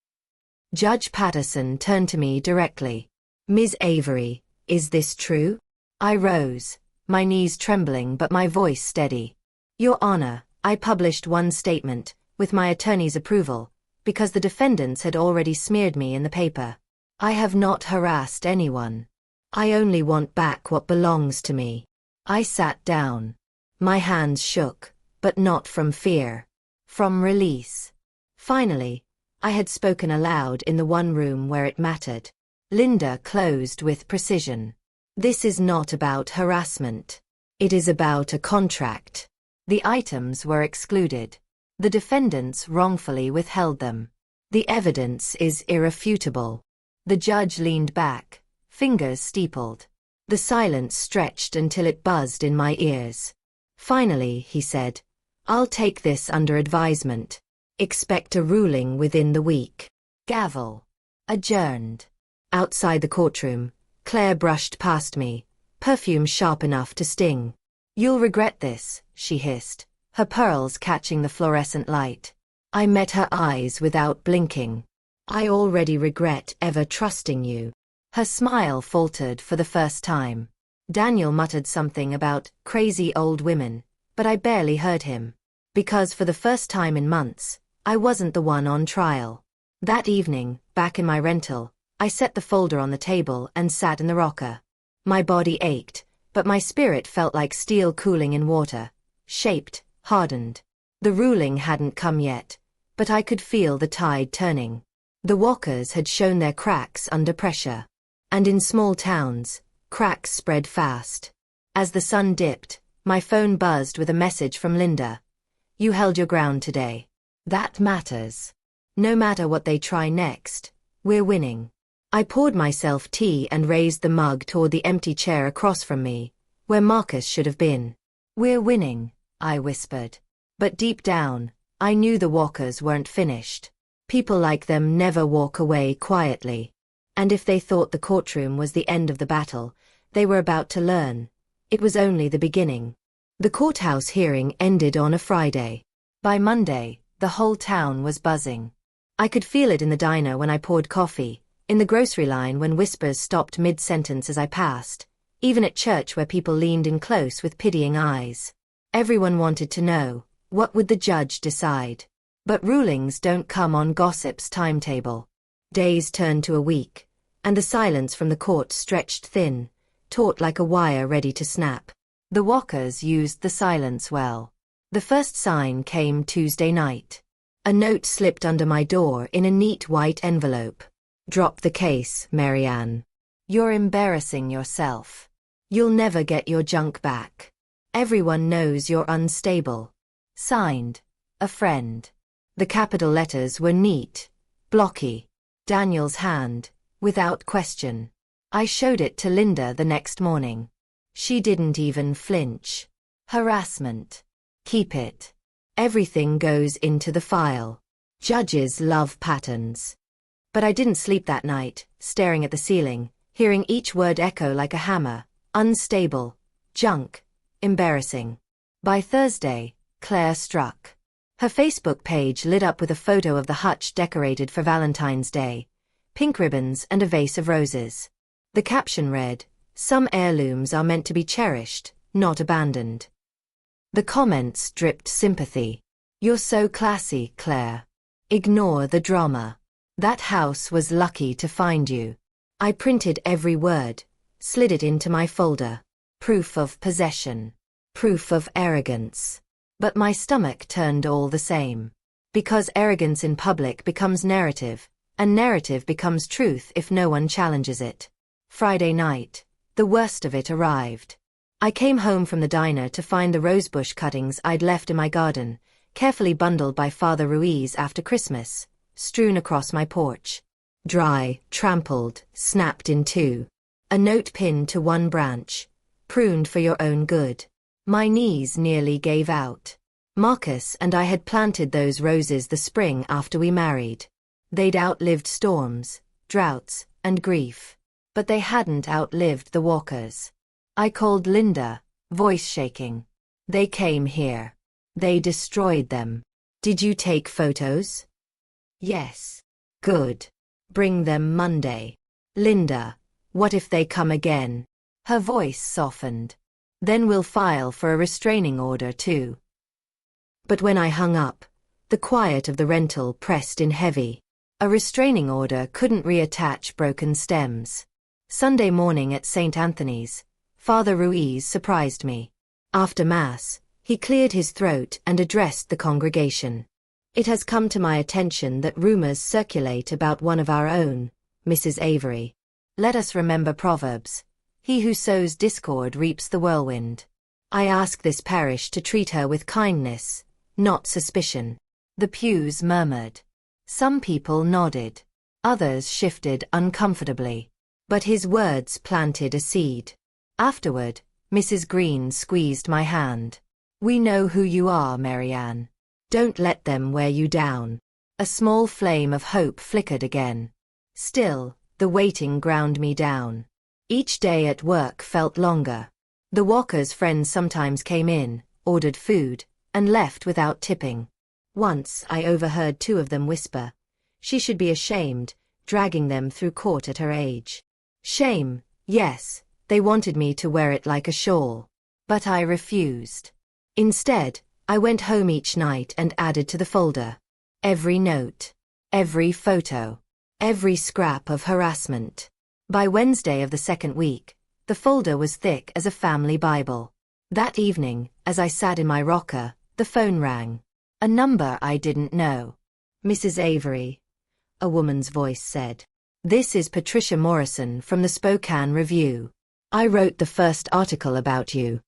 Judge Patterson turned to me directly. Ms. Avery, is this true? I rose, my knees trembling but my voice steady. Your Honor, I published one statement, with my attorney's approval, because the defendants had already smeared me in the paper. I have not harassed anyone. I only want back what belongs to me. I sat down. My hands shook, but not from fear. From release. Finally, I had spoken aloud in the one room where it mattered. Linda closed with precision. This is not about harassment. It is about a contract. The items were excluded. The defendants wrongfully withheld them. The evidence is irrefutable. The judge leaned back, fingers steepled. The silence stretched until it buzzed in my ears. Finally, he said, I'll take this under advisement. Expect a ruling within the week. Gavel. Adjourned. Outside the courtroom, Claire brushed past me, perfume sharp enough to sting. You'll regret this, she hissed, her pearls catching the fluorescent light. I met her eyes without blinking. I already regret ever trusting you. Her smile faltered for the first time. Daniel muttered something about crazy old women, but I barely heard him. Because for the first time in months, I wasn't the one on trial. That evening, back in my rental, I set the folder on the table and sat in the rocker. My body ached, but my spirit felt like steel cooling in water, shaped, hardened. The ruling hadn't come yet, but I could feel the tide turning. The Walkers had shown their cracks under pressure. And in small towns, cracks spread fast. As the sun dipped, my phone buzzed with a message from Linda. You held your ground today. That matters. No matter what they try next, we're winning. I poured myself tea and raised the mug toward the empty chair across from me, where Marcus should have been. We're winning, I whispered. But deep down, I knew the Walkers weren't finished. People like them never walk away quietly. And if they thought the courtroom was the end of the battle, they were about to learn. It was only the beginning. The courthouse hearing ended on a Friday. By Monday, the whole town was buzzing. I could feel it in the diner when I poured coffee, in the grocery line when whispers stopped mid-sentence as I passed, even at church where people leaned in close with pitying eyes. Everyone wanted to know, what would the judge decide? But rulings don't come on gossip's timetable. Days turned to a week, and the silence from the court stretched thin, taut like a wire ready to snap. The Walkers used the silence well. The first sign came Tuesday night. A note slipped under my door in a neat white envelope. Drop the case, Marianne. You're embarrassing yourself. You'll never get your junk back. Everyone knows you're unstable. Signed, a friend. The capital letters were neat, blocky. Daniel's hand, without question. I showed it to Linda the next morning. She didn't even flinch. Harassment. Keep it. Everything goes into the file. Judges love patterns. But I didn't sleep that night, staring at the ceiling, hearing each word echo like a hammer. Unstable. Junk. Embarrassing. By Thursday, Claire struck. Her Facebook page lit up with a photo of the hutch decorated for Valentine's Day. Pink ribbons and a vase of roses. The caption read, "Some heirlooms are meant to be cherished, not abandoned." The comments dripped sympathy. You're so classy, Claire. Ignore the drama. That house was lucky to find you. I printed every word, slid it into my folder. Proof of possession. Proof of arrogance. But my stomach turned all the same. Because arrogance in public becomes narrative, and narrative becomes truth if no one challenges it. Friday night, the worst of it arrived. I came home from the diner to find the rosebush cuttings I'd left in my garden, carefully bundled by Father Ruiz after Christmas, strewn across my porch. Dry, trampled, snapped in two. A note pinned to one branch. Pruned for your own good. My knees nearly gave out. Marcus and I had planted those roses the spring after we married. They'd outlived storms, droughts, and grief. But they hadn't outlived the Walkers. I called Linda, voice shaking. They came here. They destroyed them. Did you take photos? Yes. Good. Bring them Monday. Linda, what if they come again? Her voice softened. Then we'll file for a restraining order too. But when I hung up, the quiet of the rental pressed in heavy. A restraining order couldn't reattach broken stems. Sunday morning at St. Anthony's, Father Ruiz surprised me. After Mass, he cleared his throat and addressed the congregation. It has come to my attention that rumors circulate about one of our own, Mrs. Avery. Let us remember Proverbs. He who sows discord reaps the whirlwind. I ask this parish to treat her with kindness, not suspicion. The pews murmured. Some people nodded. Others shifted uncomfortably. But his words planted a seed. Afterward, Mrs. Green squeezed my hand. We know who you are, Marianne. Don't let them wear you down. A small flame of hope flickered again. Still, the waiting ground me down. Each day at work felt longer. The Walkers' friends sometimes came in, ordered food, and left without tipping. Once I overheard two of them whisper, she should be ashamed, dragging them through court at her age. Shame, yes, they wanted me to wear it like a shawl. But I refused. Instead, I went home each night and added to the folder. Every note. Every photo. Every scrap of harassment. By Wednesday of the second week, the folder was thick as a family Bible. That evening, as I sat in my rocker, the phone rang. A number I didn't know. Mrs. Avery. A woman's voice said. This is Patricia Morrison from the Spokane Review. I wrote the first article about you.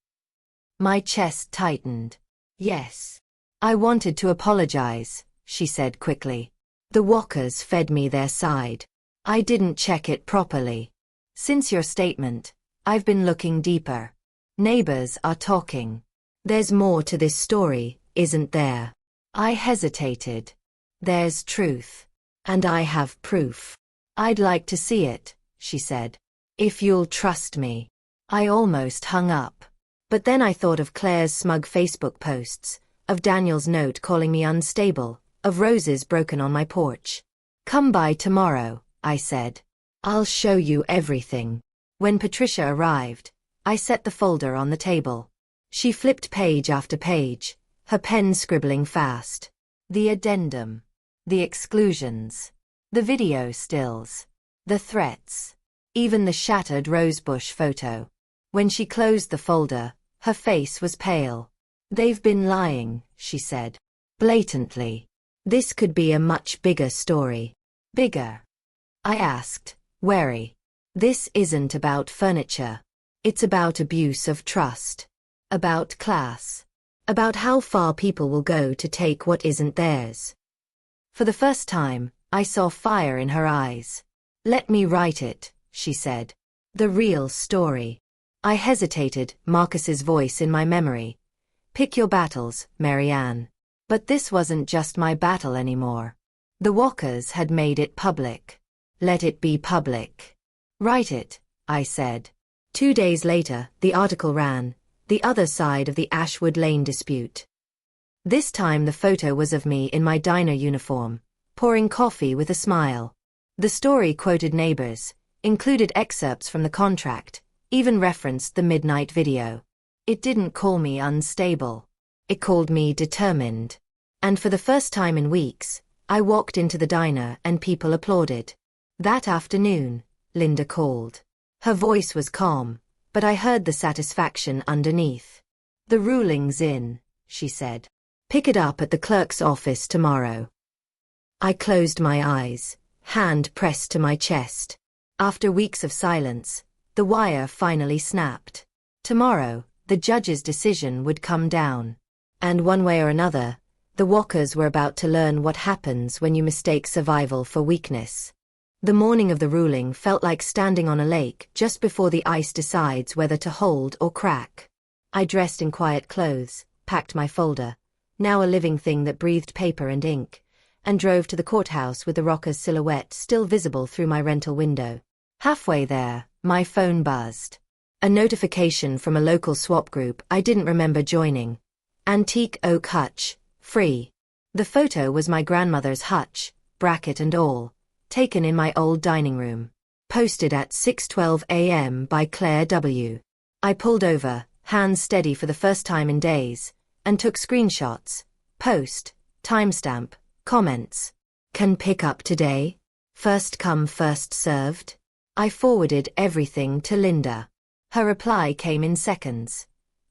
My chest tightened. Yes. I wanted to apologize, she said quickly. The walkers fed me their side. I didn't check it properly. Since your statement, I've been looking deeper. Neighbors are talking. There's more to this story, isn't there? I hesitated. There's truth. And I have proof. I'd like to see it, she said. If you'll trust me. I almost hung up. But then I thought of Claire's smug Facebook posts, of Daniel's note calling me unstable, of roses broken on my porch. Come by tomorrow, I said. I'll show you everything. When Patricia arrived, I set the folder on the table. She flipped page after page, her pen scribbling fast. The addendum. The exclusions. The video stills. The threats. Even the shattered rosebush photo. When she closed the folder, her face was pale. They've been lying, she said. Blatantly. This could be a much bigger story. Bigger? I asked, wary. This isn't about furniture. It's about abuse of trust. About class. About how far people will go to take what isn't theirs. For the first time, I saw fire in her eyes. Let me write it, she said. The real story. I hesitated, Marcus's voice in my memory. Pick your battles, Marianne. But this wasn't just my battle anymore. The walkers had made it public. Let it be public. Write it, I said. 2 days later, the article ran, The Other Side of the Ashwood Lane Dispute. This time the photo was of me in my diner uniform, pouring coffee with a smile. The story quoted neighbors, included excerpts from the contract, even referenced the midnight video. It didn't call me unstable. It called me determined. And for the first time in weeks, I walked into the diner and people applauded. That afternoon, Linda called. Her voice was calm, but I heard the satisfaction underneath. The ruling's in, she said. Pick it up at the clerk's office tomorrow. I closed my eyes, hand pressed to my chest. After weeks of silence, the wire finally snapped. Tomorrow, the judge's decision would come down. And one way or another, the walkers were about to learn what happens when you mistake survival for weakness. The morning of the ruling felt like standing on a lake just before the ice decides whether to hold or crack. I dressed in quiet clothes, packed my folder, now a living thing that breathed paper and ink, and drove to the courthouse with the rocker's silhouette still visible through my rental window. Halfway there, my phone buzzed. A notification from a local swap group I didn't remember joining. Antique oak hutch, free. The photo was my grandmother's hutch, bracket and all, taken in my old dining room. Posted at 6:12 a.m. by Claire W. I pulled over, hands steady for the first time in days, and took screenshots. Post, timestamp, comments. Can pick up today? First come first served? I forwarded everything to Linda. Her reply came in seconds.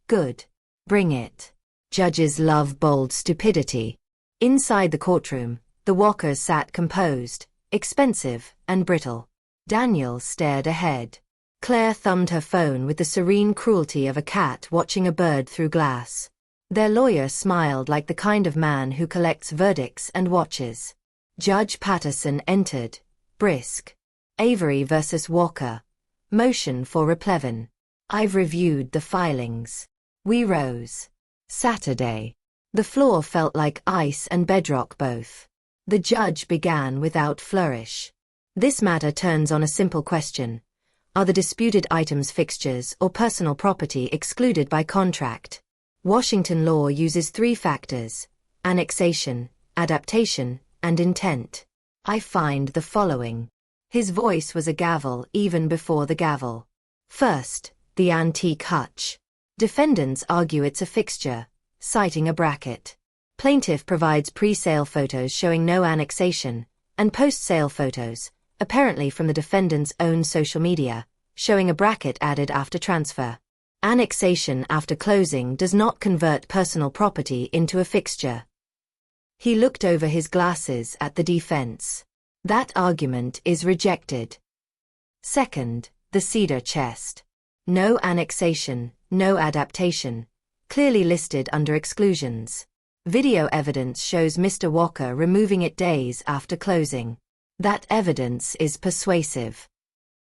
Good. Bring it. Judges love bold stupidity. Inside the courtroom, the walkers sat composed, expensive, and brittle. Daniel stared ahead. Claire thumbed her phone with the serene cruelty of a cat watching a bird through glass. Their lawyer smiled like the kind of man who collects verdicts and watches. Judge Patterson entered, brisk. Avery versus Walker. Motion for replevin. I've reviewed the filings. We rose. Saturday. The floor felt like ice and bedrock both. The judge began without flourish. This matter turns on a simple question. Are the disputed items fixtures or personal property excluded by contract? Washington law uses 3 factors: annexation, adaptation, and intent. I find the following. His voice was a gavel even before the gavel. First, the antique hutch. Defendants argue it's a fixture, citing a bracket. Plaintiff provides pre-sale photos showing no annexation, and post-sale photos, apparently from the defendant's own social media, showing a bracket added after transfer. Annexation after closing does not convert personal property into a fixture. He looked over his glasses at the defense. That argument is rejected. Second, the cedar chest. No annexation, no adaptation. Clearly listed under exclusions. Video evidence shows Mr. Walker removing it days after closing. That evidence is persuasive.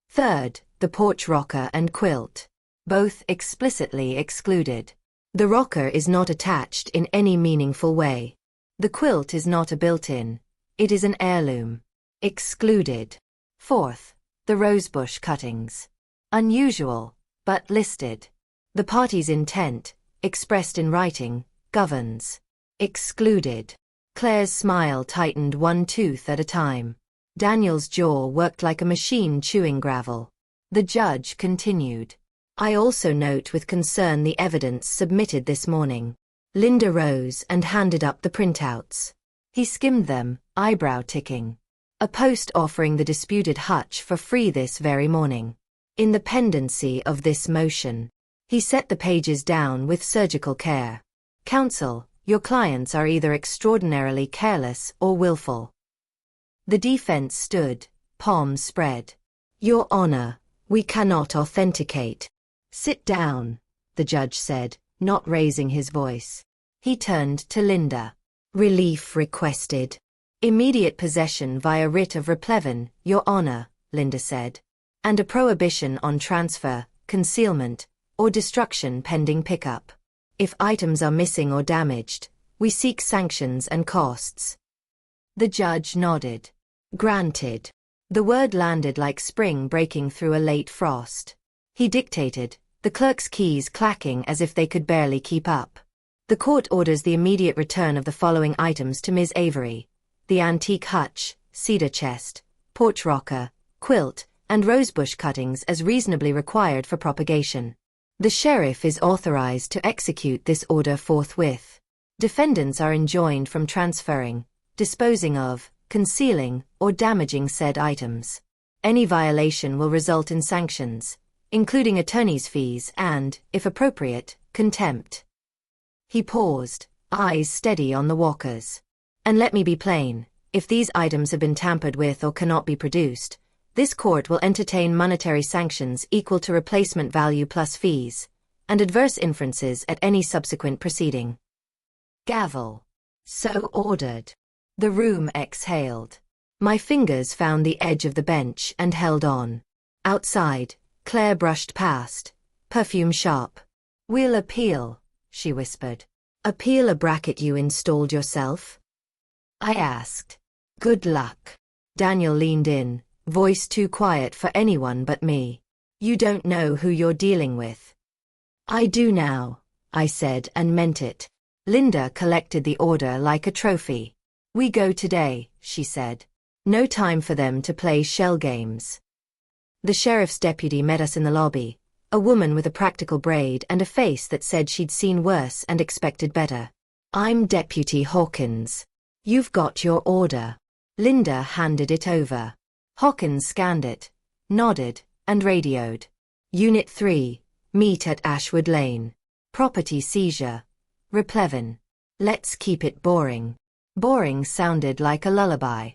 Third, the porch rocker and quilt. Both explicitly excluded. The rocker is not attached in any meaningful way. The quilt is not a built-in. It is an heirloom. Excluded. Fourth, the rosebush cuttings. Unusual, but listed. The party's intent, expressed in writing, governs. Excluded. Claire's smile tightened one tooth at a time. Daniel's jaw worked like a machine chewing gravel. The judge continued. I also note with concern the evidence submitted this morning. Linda rose and handed up the printouts. He skimmed them, eyebrow ticking. A post offering the disputed hutch for free this very morning. In the pendency of this motion. He set the pages down with surgical care. Counsel, your clients are either extraordinarily careless or willful. The defense stood, palms spread. Your Honor, we cannot authenticate. Sit down, the judge said, not raising his voice. He turned to Linda. Relief requested. Immediate possession via writ of replevin, Your Honor, Linda said. And a prohibition on transfer, concealment, or destruction pending pickup. If items are missing or damaged, we seek sanctions and costs. The judge nodded. Granted. The word landed like spring breaking through a late frost. He dictated, the clerk's keys clacking as if they could barely keep up. The court orders the immediate return of the following items to Ms. Avery. The antique hutch, cedar chest, porch rocker, quilt, and rosebush cuttings as reasonably required for propagation. The sheriff is authorized to execute this order forthwith. Defendants are enjoined from transferring, disposing of, concealing, or damaging said items. Any violation will result in sanctions, including attorney's fees and, if appropriate, contempt. He paused, eyes steady on the Walkers. And let me be plain, if these items have been tampered with or cannot be produced, this court will entertain monetary sanctions equal to replacement value plus fees, and adverse inferences at any subsequent proceeding. Gavel. So ordered. The room exhaled. My fingers found the edge of the bench and held on. Outside, Claire brushed past, perfume sharp. We'll appeal, she whispered. Appeal a bracket you installed yourself? I asked. Good luck. Daniel leaned in, voice too quiet for anyone but me. You don't know who you're dealing with. I do now, I said and meant it. Linda collected the order like a trophy. We go today, she said. No time for them to play shell games. The sheriff's deputy met us in the lobby, a woman with a practical braid and a face that said she'd seen worse and expected better. I'm Deputy Hawkins. You've got your order. Linda handed it over. Hawkins scanned it, nodded, and radioed. Unit 3, meet at Ashwood Lane. Property seizure. Replevin. Let's keep it boring. Boring sounded like a lullaby.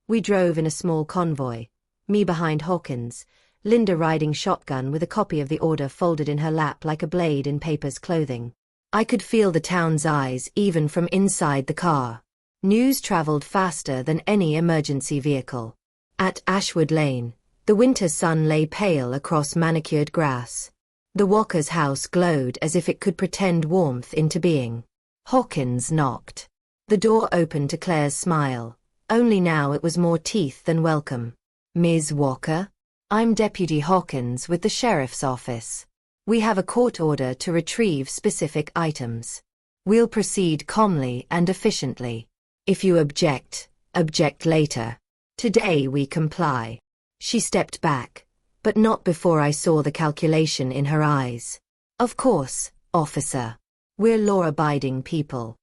We drove in a small convoy, me behind Hawkins, Linda riding shotgun with a copy of the order folded in her lap like a blade in Paper's clothing. I could feel the town's eyes even from inside the car. News traveled faster than any emergency vehicle. At Ashwood Lane, the winter sun lay pale across manicured grass. The Walker's house glowed as if it could pretend warmth into being. Hawkins knocked. The door opened to Claire's smile, only now it was more teeth than welcome. Ms. Walker? I'm Deputy Hawkins with the Sheriff's Office. We have a court order to retrieve specific items. We'll proceed calmly and efficiently. If you object, object later. Today we comply. She stepped back, but not before I saw the calculation in her eyes. Of course, officer. We're law-abiding people.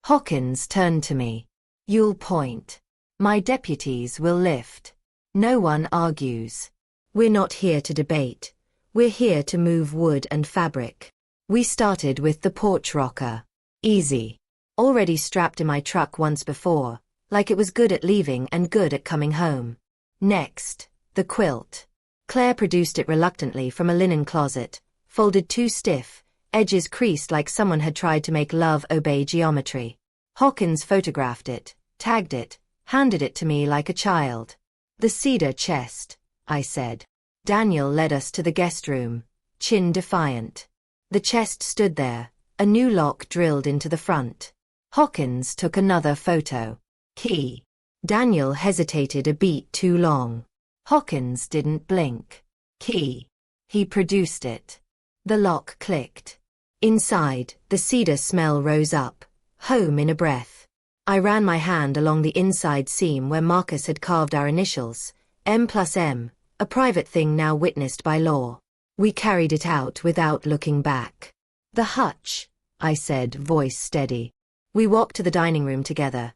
Hawkins turned to me. You'll point. My deputies will lift. No one argues. We're not here to debate. We're here to move wood and fabric. We started with the porch rocker. Easy. Already strapped in my truck once before, Like it was good at leaving and good at coming home. Next, the quilt. Claire produced it reluctantly from a linen closet, folded too stiff, edges creased like someone had tried to make love obey geometry. Hawkins photographed it, tagged it, handed it to me like a child. The cedar chest, I said. Daniel led us to the guest room, chin defiant. The chest stood there, a new lock drilled into the front. Hawkins took another photo. Key. Daniel hesitated a beat too long. Hawkins didn't blink. Key. He produced it. The lock clicked. Inside, the cedar smell rose up, home in a breath. I ran my hand along the inside seam where Marcus had carved our initials, M+M, a private thing now witnessed by law. We carried it out without looking back. The hutch, I said, voice steady. We walked to the dining room together.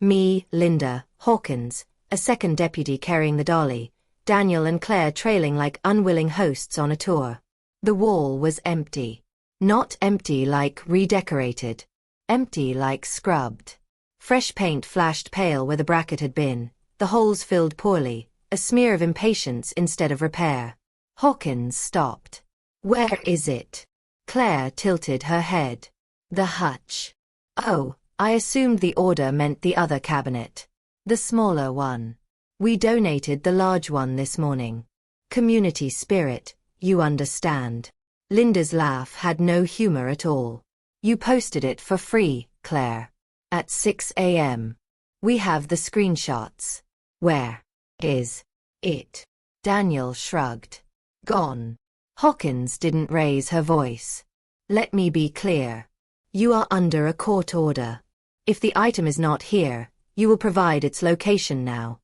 Me, Linda, Hawkins, a second deputy carrying the dolly, Daniel and Claire trailing like unwilling hosts on a tour. The wall was empty. Not empty like redecorated. Empty like scrubbed. Fresh paint flashed pale where the bracket had been, the holes filled poorly, a smear of impatience instead of repair. Hawkins stopped. Where is it? Claire tilted her head. The hutch. Oh, I assumed the order meant the other cabinet. The smaller one. We donated the large one this morning. Community spirit, you understand. Linda's laugh had no humor at all. You posted it for free, Claire. At 6 a.m. We have the screenshots. Where is it? Daniel shrugged. Gone. Hawkins didn't raise her voice. Let me be clear. You are under a court order. If the item is not here, you will provide its location now.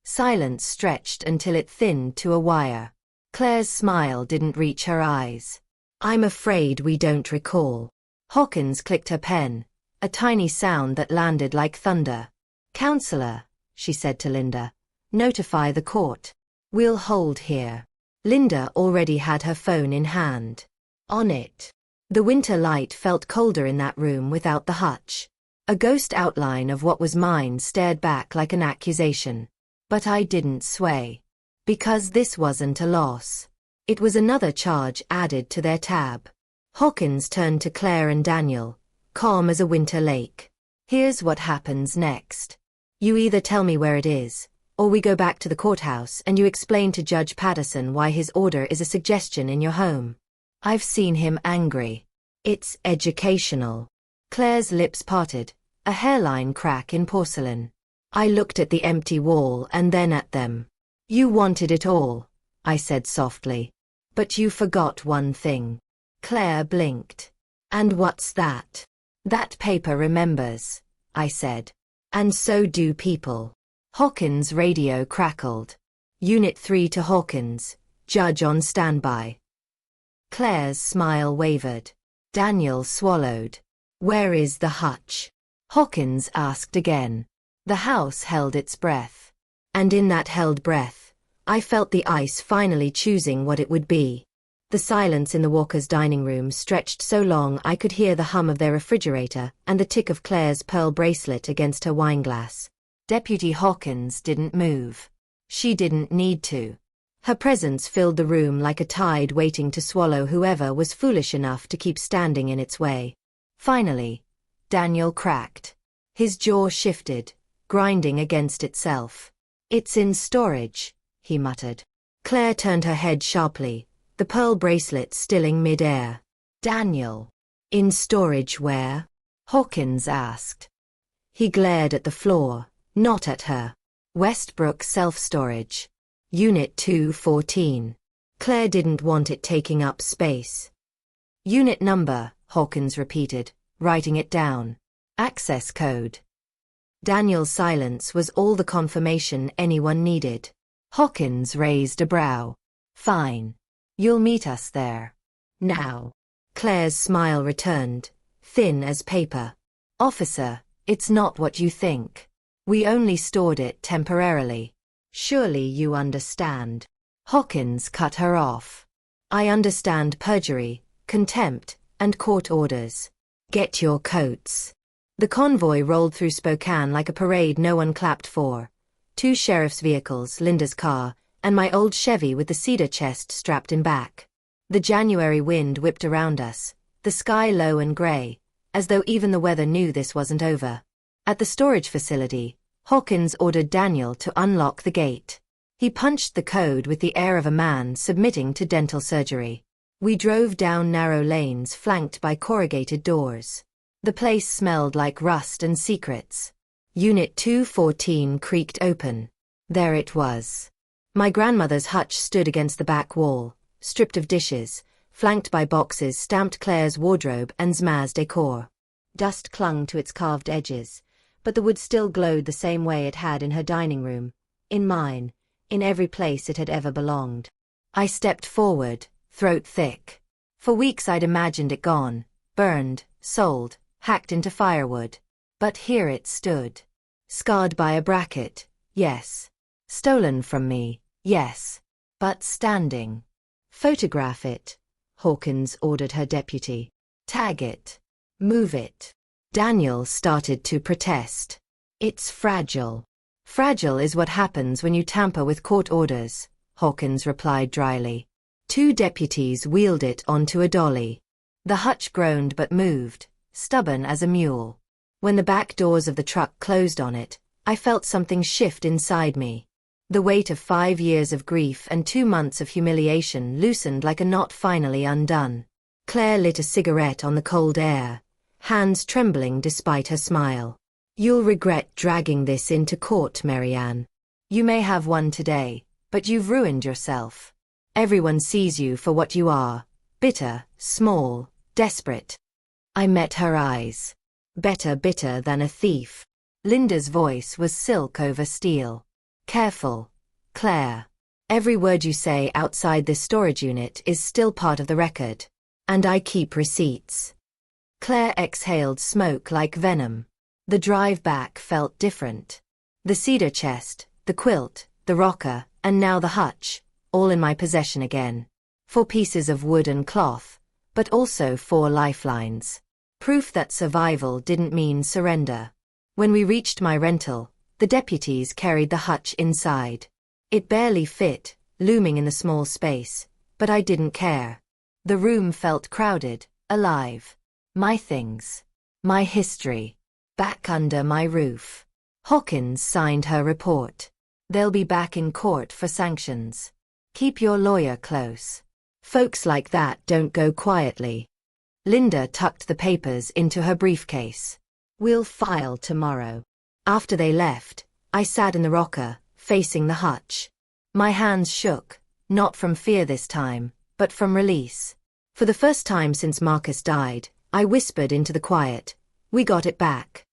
Silence stretched until it thinned to a wire. Claire's smile didn't reach her eyes. I'm afraid we don't recall. Hawkins clicked her pen, a tiny sound that landed like thunder. Counselor, she said to Linda, notify the court. We'll hold here. Linda already had her phone in hand. On it. The winter light felt colder in that room without the hutch. A ghost outline of what was mine stared back like an accusation. But I didn't sway. Because this wasn't a loss. It was another charge added to their tab. Hawkins turned to Claire and Daniel, calm as a winter lake. Here's what happens next. You either tell me where it is, or we go back to the courthouse and you explain to Judge Patterson why his order is a suggestion in your home. I've seen him angry. It's educational. Claire's lips parted, a hairline crack in porcelain. I looked at the empty wall and then at them. You wanted it all, I said softly. But you forgot one thing. Claire blinked. And what's that? That paper remembers, I said. And so do people. Hawkins' radio crackled. Unit 3 to Hawkins, Judge on standby. Claire's smile wavered. Daniel swallowed. Where is the hutch? Hawkins asked again. The house held its breath. And in that held breath, I felt the ice finally choosing what it would be. The silence in the Walkers' dining room stretched so long I could hear the hum of their refrigerator and the tick of Claire's pearl bracelet against her wineglass. Deputy Hawkins didn't move. She didn't need to. Her presence filled the room like a tide waiting to swallow whoever was foolish enough to keep standing in its way. Finally, Daniel cracked. His jaw shifted, grinding against itself. It's in storage, he muttered. Claire turned her head sharply, the pearl bracelet stilling mid-air. Daniel. In storage where? Hawkins asked. He glared at the floor, not at her. Westbrook Self-Storage. Unit 214. Claire didn't want it taking up space. Unit number, Hawkins repeated, writing it down. Access code. Daniel's silence was all the confirmation anyone needed. Hawkins raised a brow. Fine. You'll meet us there. Now. Claire's smile returned, thin as paper. Officer, it's not what you think. We only stored it temporarily. Surely you understand. Hawkins cut her off. I understand perjury, contempt, and court orders. Get your coats. The convoy rolled through Spokane like a parade no one clapped for. 2 sheriff's vehicles, Linda's car, and my old Chevy with the cedar chest strapped in back. The January wind whipped around us, the sky low and gray, as though even the weather knew this wasn't over. At the storage facility, Hawkins ordered Daniel to unlock the gate. He punched the code with the air of a man submitting to dental surgery. We drove down narrow lanes flanked by corrugated doors. The place smelled like rust and secrets. Unit 214 creaked open. There it was. My grandmother's hutch stood against the back wall, stripped of dishes, flanked by boxes stamped Claire's wardrobe and Zma's decor. Dust clung to its carved edges, but the wood still glowed the same way it had in her dining room, in mine, in every place it had ever belonged. I stepped forward, throat thick. For weeks I'd imagined it gone, burned, sold, hacked into firewood. But here it stood. Scarred by a bracket, yes. Stolen from me, yes. But standing. Photograph it, Hawkins ordered her deputy. Tag it. Move it. Daniel started to protest. It's fragile. Fragile is what happens when you tamper with court orders, Hawkins replied dryly. 2 deputies wheeled it onto a dolly. The hutch groaned but moved, stubborn as a mule. When the back doors of the truck closed on it, I felt something shift inside me. The weight of 5 years of grief and 2 months of humiliation loosened like a knot finally undone. Claire lit a cigarette on the cold air, hands trembling despite her smile. You'll regret dragging this into court, Marianne. You may have won today, but you've ruined yourself. Everyone sees you for what you are, bitter, small, desperate. I met her eyes. Better bitter than a thief. Linda's voice was silk over steel. Careful, Claire. Every word you say outside this storage unit is still part of the record. And I keep receipts. Claire exhaled smoke like venom. The drive back felt different. The cedar chest, the quilt, the rocker, and now the hutch, all in my possession again. 4 pieces of wood and cloth, but also 4 lifelines. Proof that survival didn't mean surrender. When we reached my rental, the deputies carried the hutch inside. It barely fit, looming in the small space, but I didn't care. The room felt crowded, alive. My things. My history. Back under my roof. Hawkins signed her report. They'll be back in court for sanctions. Keep your lawyer close. Folks like that don't go quietly. Linda tucked the papers into her briefcase. We'll file tomorrow. After they left, I sat in the rocker, facing the hutch. My hands shook, not from fear this time, but from release. For the first time since Marcus died, I whispered into the quiet, "We got it back."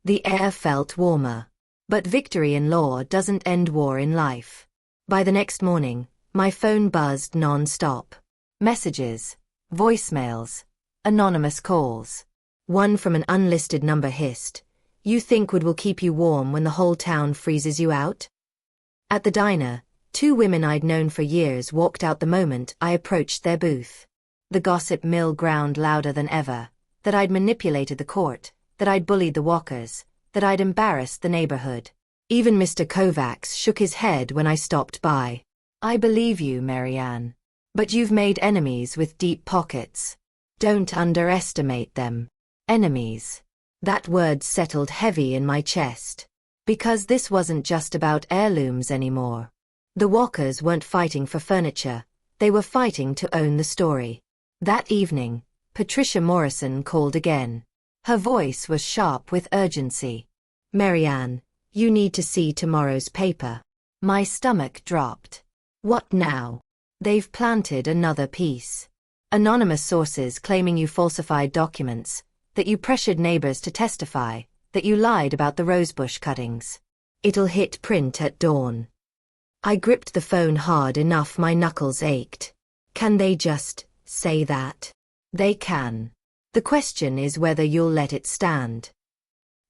The air felt warmer. But victory in law doesn't end war in life. By the next morning, my phone buzzed non-stop. Messages, voicemails, anonymous calls. One from an unlisted number hissed, "You think wood will keep you warm when the whole town freezes you out?" At the diner, 2 women I'd known for years walked out the moment I approached their booth. The gossip mill ground louder than ever, that I'd manipulated the court, that I'd bullied the Walkers, that I'd embarrassed the neighborhood. Even Mr. Kovacs shook his head when I stopped by. "I believe you, Marianne. But you've made enemies with deep pockets. Don't underestimate them." Enemies. That word settled heavy in my chest. Because this wasn't just about heirlooms anymore. The Walkers weren't fighting for furniture, they were fighting to own the story. That evening, Patricia Morrison called again. Her voice was sharp with urgency. "Marianne, you need to see tomorrow's paper." My stomach dropped. What now? They've planted another piece. Anonymous sources claiming you falsified documents, that you pressured neighbors to testify, that you lied about the rosebush cuttings. It'll hit print at dawn. I gripped the phone hard enough my knuckles ached. Can they just say that? They can. The question is whether you'll let it stand.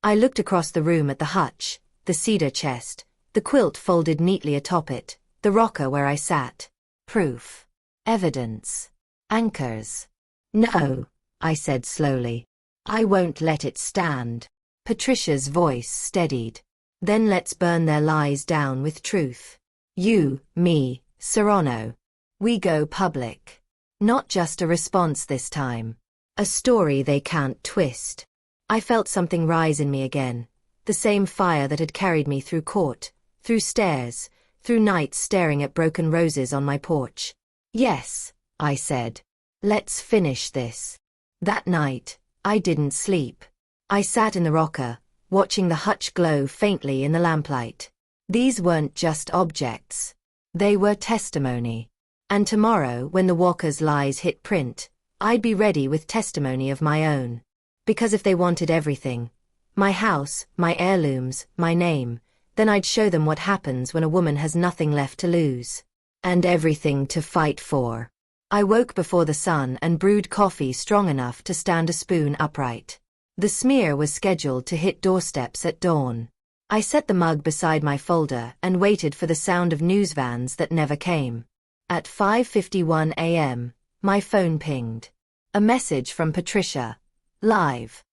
I looked across the room at the hutch, the cedar chest, the quilt folded neatly atop it, the rocker where I sat. Proof. Evidence. Anchors. No, I said slowly. I won't let it stand. Patricia's voice steadied. Then let's burn their lies down with truth. You, me, Serrano. We go public. Not just a response this time. A story they can't twist. I felt something rise in me again. The same fire that had carried me through court, through stairs, through nights staring at broken roses on my porch. Yes, I said. Let's finish this. That night, I didn't sleep. I sat in the rocker, watching the hutch glow faintly in the lamplight. These weren't just objects. They were testimony. And tomorrow, when the Walker's lies hit print, I'd be ready with testimony of my own. Because if they wanted everything, my house, my heirlooms, my name, then I'd show them what happens when a woman has nothing left to lose. And everything to fight for. I woke before the sun and brewed coffee strong enough to stand a spoon upright. The smear was scheduled to hit doorsteps at dawn. I set the mug beside my folder and waited for the sound of news vans that never came. At 5:51 a.m., my phone pinged. A message from Patricia. Live.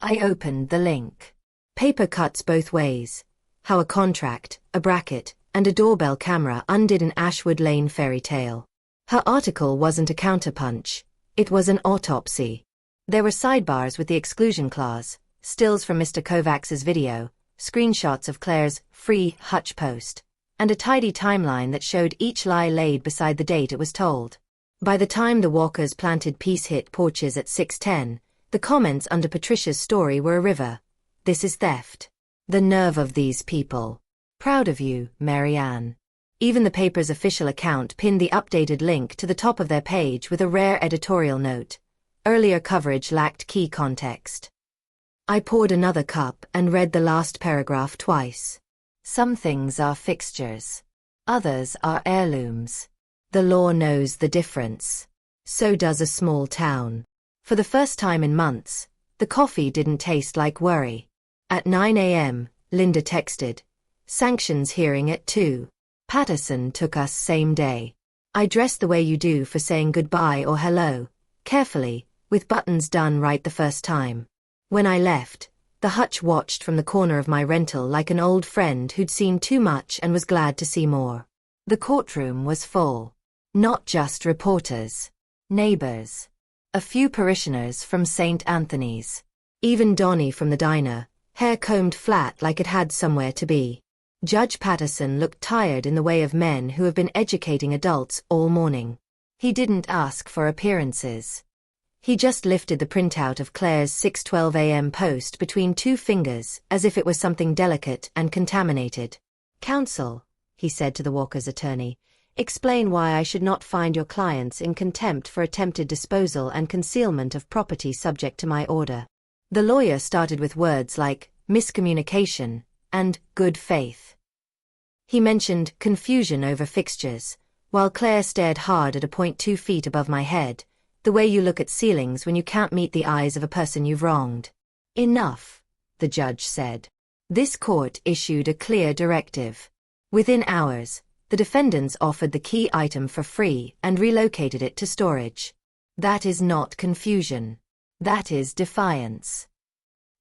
I opened the link. Paper cuts both ways. How a contract, a bracket, and a doorbell camera undid an Ashwood Lane fairy tale. Her article wasn't a counterpunch. It was an autopsy. There were sidebars with the exclusion clause, stills from Mr. Kovacs's video, screenshots of Claire's free Hutch post, and a tidy timeline that showed each lie laid beside the date it was told. By the time the Walkers planted peace-hit porches at 6:10, the comments under Patricia's story were a river. This is theft. The nerve of these people. Proud of you, Marianne. Even the paper's official account pinned the updated link to the top of their page with a rare editorial note. Earlier coverage lacked key context. I poured another cup and read the last paragraph twice. Some things are fixtures. Others are heirlooms. The law knows the difference. So does a small town. For the first time in months, the coffee didn't taste like worry. At 9 a.m., Linda texted. Sanctions hearing at 2. Patterson took us same day. I dressed the way you do for saying goodbye or hello, carefully, with buttons done right the first time. When I left, the hutch watched from the corner of my rental like an old friend who'd seen too much and was glad to see more. The courtroom was full. Not just reporters. Neighbors. A few parishioners from St. Anthony's. Even Donnie from the diner, hair combed flat like it had somewhere to be. Judge Patterson looked tired in the way of men who have been educating adults all morning. He didn't ask for appearances. He just lifted the printout of Claire's 6:12 a.m. post between two fingers as if it was something delicate and contaminated. Counsel, he said to the Walker's attorney, explain why I should not find your clients in contempt for attempted disposal and concealment of property subject to my order. The lawyer started with words like miscommunication and good faith. He mentioned confusion over fixtures, while Claire stared hard at a point 2 feet above my head, the way you look at ceilings when you can't meet the eyes of a person you've wronged. Enough, the judge said. This court issued a clear directive. Within hours, the defendants offered the key item for free and relocated it to storage. That is not confusion. That is defiance.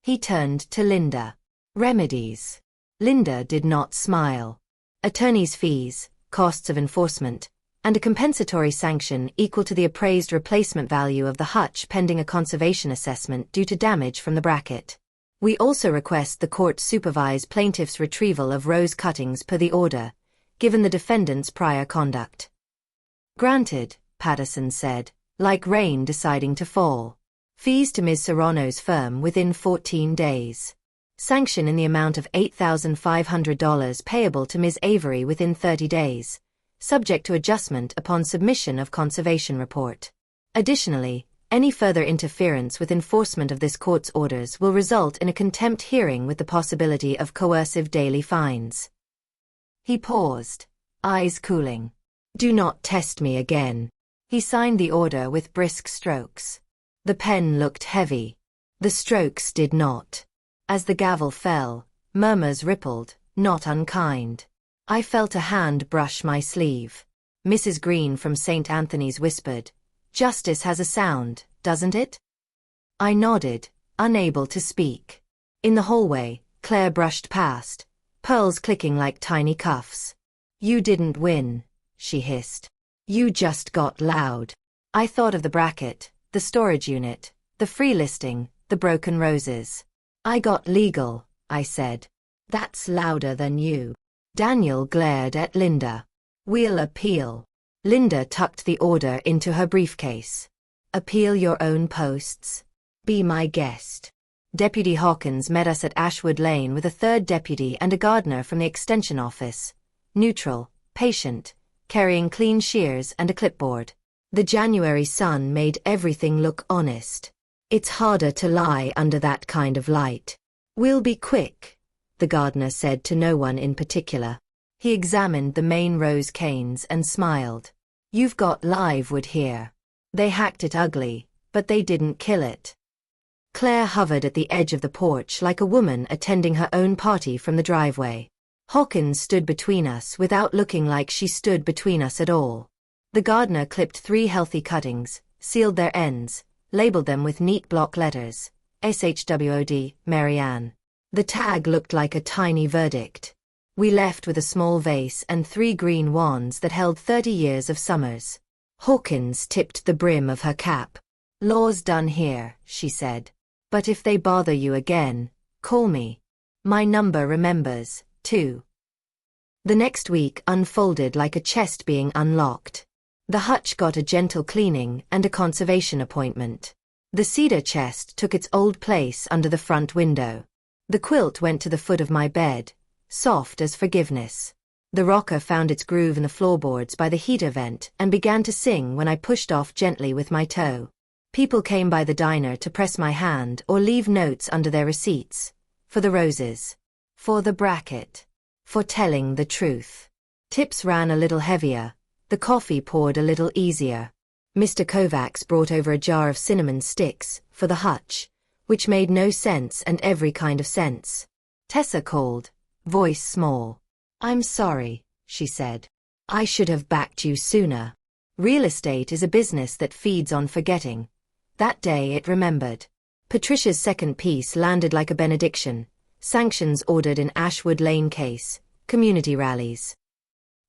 He turned to Linda. Remedies. Linda did not smile. Attorney's fees, costs of enforcement, and a compensatory sanction equal to the appraised replacement value of the hutch pending a conservation assessment due to damage from the bracket. We also request the court supervise plaintiff's retrieval of rose cuttings per the order, given the defendant's prior conduct. Granted, Patterson said, like rain deciding to fall. Fees to Ms. Serrano's firm within 14 days. Sanction in the amount of $8,500 payable to Ms. Avery within 30 days, subject to adjustment upon submission of conservation report. Additionally, any further interference with enforcement of this court's orders will result in a contempt hearing with the possibility of coercive daily fines. He paused, eyes cooling. Do not test me again. He signed the order with brisk strokes. The pen looked heavy. The strokes did not. As the gavel fell, murmurs rippled, not unkind. I felt a hand brush my sleeve. Mrs. Green from St. Anthony's whispered, Justice has a sound, doesn't it? I nodded, unable to speak. In the hallway, Claire brushed past, pearls clicking like tiny cuffs. You didn't win, she hissed. You just got loud. I thought of the bracket, the storage unit, the free listing, the broken roses. I got legal, I said. That's louder than you. Daniel glared at Linda. We'll appeal. Linda tucked the order into her briefcase. Appeal your own posts. Be my guest. Deputy Hawkins met us at Ashwood Lane with a third deputy and a gardener from the extension office. Neutral, patient, carrying clean shears and a clipboard. The January sun made everything look honest. It's harder to lie under that kind of light. We'll be quick, the gardener said to no one in particular. He examined the main rose canes and smiled. You've got live wood here. They hacked it ugly, but they didn't kill it. Claire hovered at the edge of the porch like a woman attending her own party from the driveway. Hawkins stood between us without looking like she stood between us at all. The gardener clipped 3 healthy cuttings, sealed their ends, labeled them with neat block letters. SHWOD, Marianne. The tag looked like a tiny verdict. We left with a small vase and 3 green wands that held 30 years of summers. Hawkins tipped the brim of her cap. Law's done here, she said. But if they bother you again, call me. My number remembers, too. The next week unfolded like a chest being unlocked. The hutch got a gentle cleaning and a conservation appointment. The cedar chest took its old place under the front window. The quilt went to the foot of my bed, soft as forgiveness. The rocker found its groove in the floorboards by the heater vent and began to sing when I pushed off gently with my toe. People came by the diner to press my hand or leave notes under their receipts. For the roses. For the bracket. For telling the truth. Tips ran a little heavier. The coffee poured a little easier. Mr. Kovacs brought over a jar of cinnamon sticks for the hutch, which made no sense and every kind of sense. Tessa called, voice small. I'm sorry, she said. I should have backed you sooner. Real estate is a business that feeds on forgetting. That day it remembered. Patricia's second piece landed like a benediction. Sanctions ordered in Ashwood Lane case. Community rallies.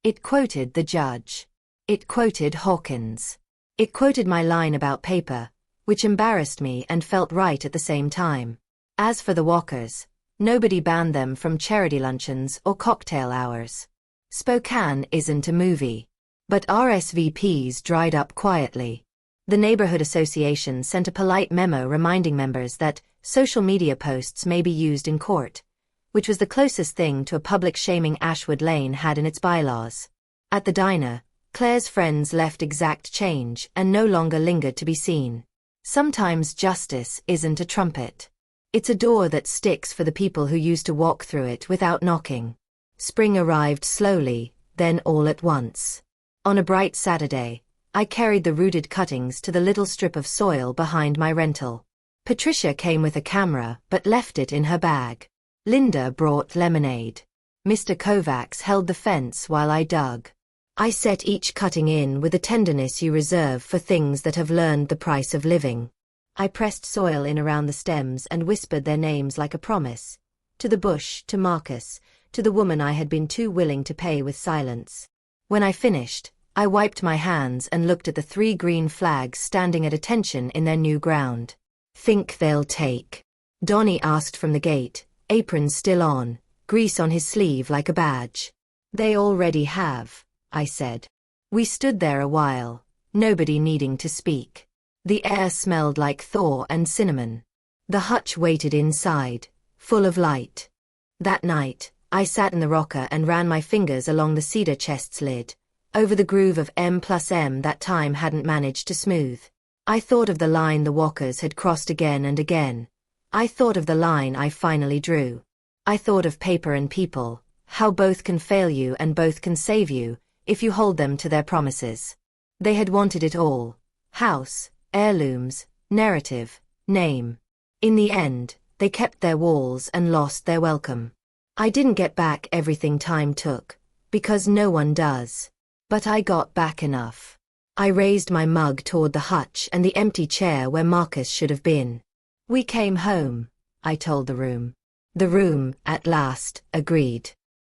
It quoted the judge. It quoted Hawkins. It quoted my line about paper, which embarrassed me and felt right at the same time. As for the walkers, nobody banned them from charity luncheons or cocktail hours. Spokane isn't a movie. But RSVPs dried up quietly. The neighborhood association sent a polite memo reminding members that social media posts may be used in court, which was the closest thing to a public shaming Ashwood Lane had in its bylaws. At the diner, Claire's friends left exact change and no longer lingered to be seen. Sometimes justice isn't a trumpet. It's a door that sticks for the people who used to walk through it without knocking. Spring arrived slowly, then all at once. On a bright Saturday, I carried the rooted cuttings to the little strip of soil behind my rental. Patricia came with a camera but left it in her bag. Linda brought lemonade. Mr. Kovacs held the fence while I dug. I set each cutting in with the tenderness you reserve for things that have learned the price of living. I pressed soil in around the stems and whispered their names like a promise. To the bush, to Marcus, to the woman I had been too willing to pay with silence. When I finished, I wiped my hands and looked at the 3 green flags standing at attention in their new ground. Think they'll take? Donnie asked from the gate, apron still on, grease on his sleeve like a badge. They already have, I said. We stood there a while, nobody needing to speak. The air smelled like Thor and cinnamon. The hutch waited inside, full of light. That night, I sat in the rocker and ran my fingers along the cedar chest's lid, over the groove of M+M that time hadn't managed to smooth. I thought of the line the walkers had crossed again and again. I thought of the line I finally drew. I thought of paper and people, how both can fail you and both can save you, if you hold them to their promises. They had wanted it all. House, heirlooms, narrative, name. In the end, they kept their walls and lost their welcome. I didn't get back everything time took, because no one does. But I got back enough. I raised my mug toward the hutch and the empty chair where Marcus should have been. We came home, I told the room. The room, at last, agreed.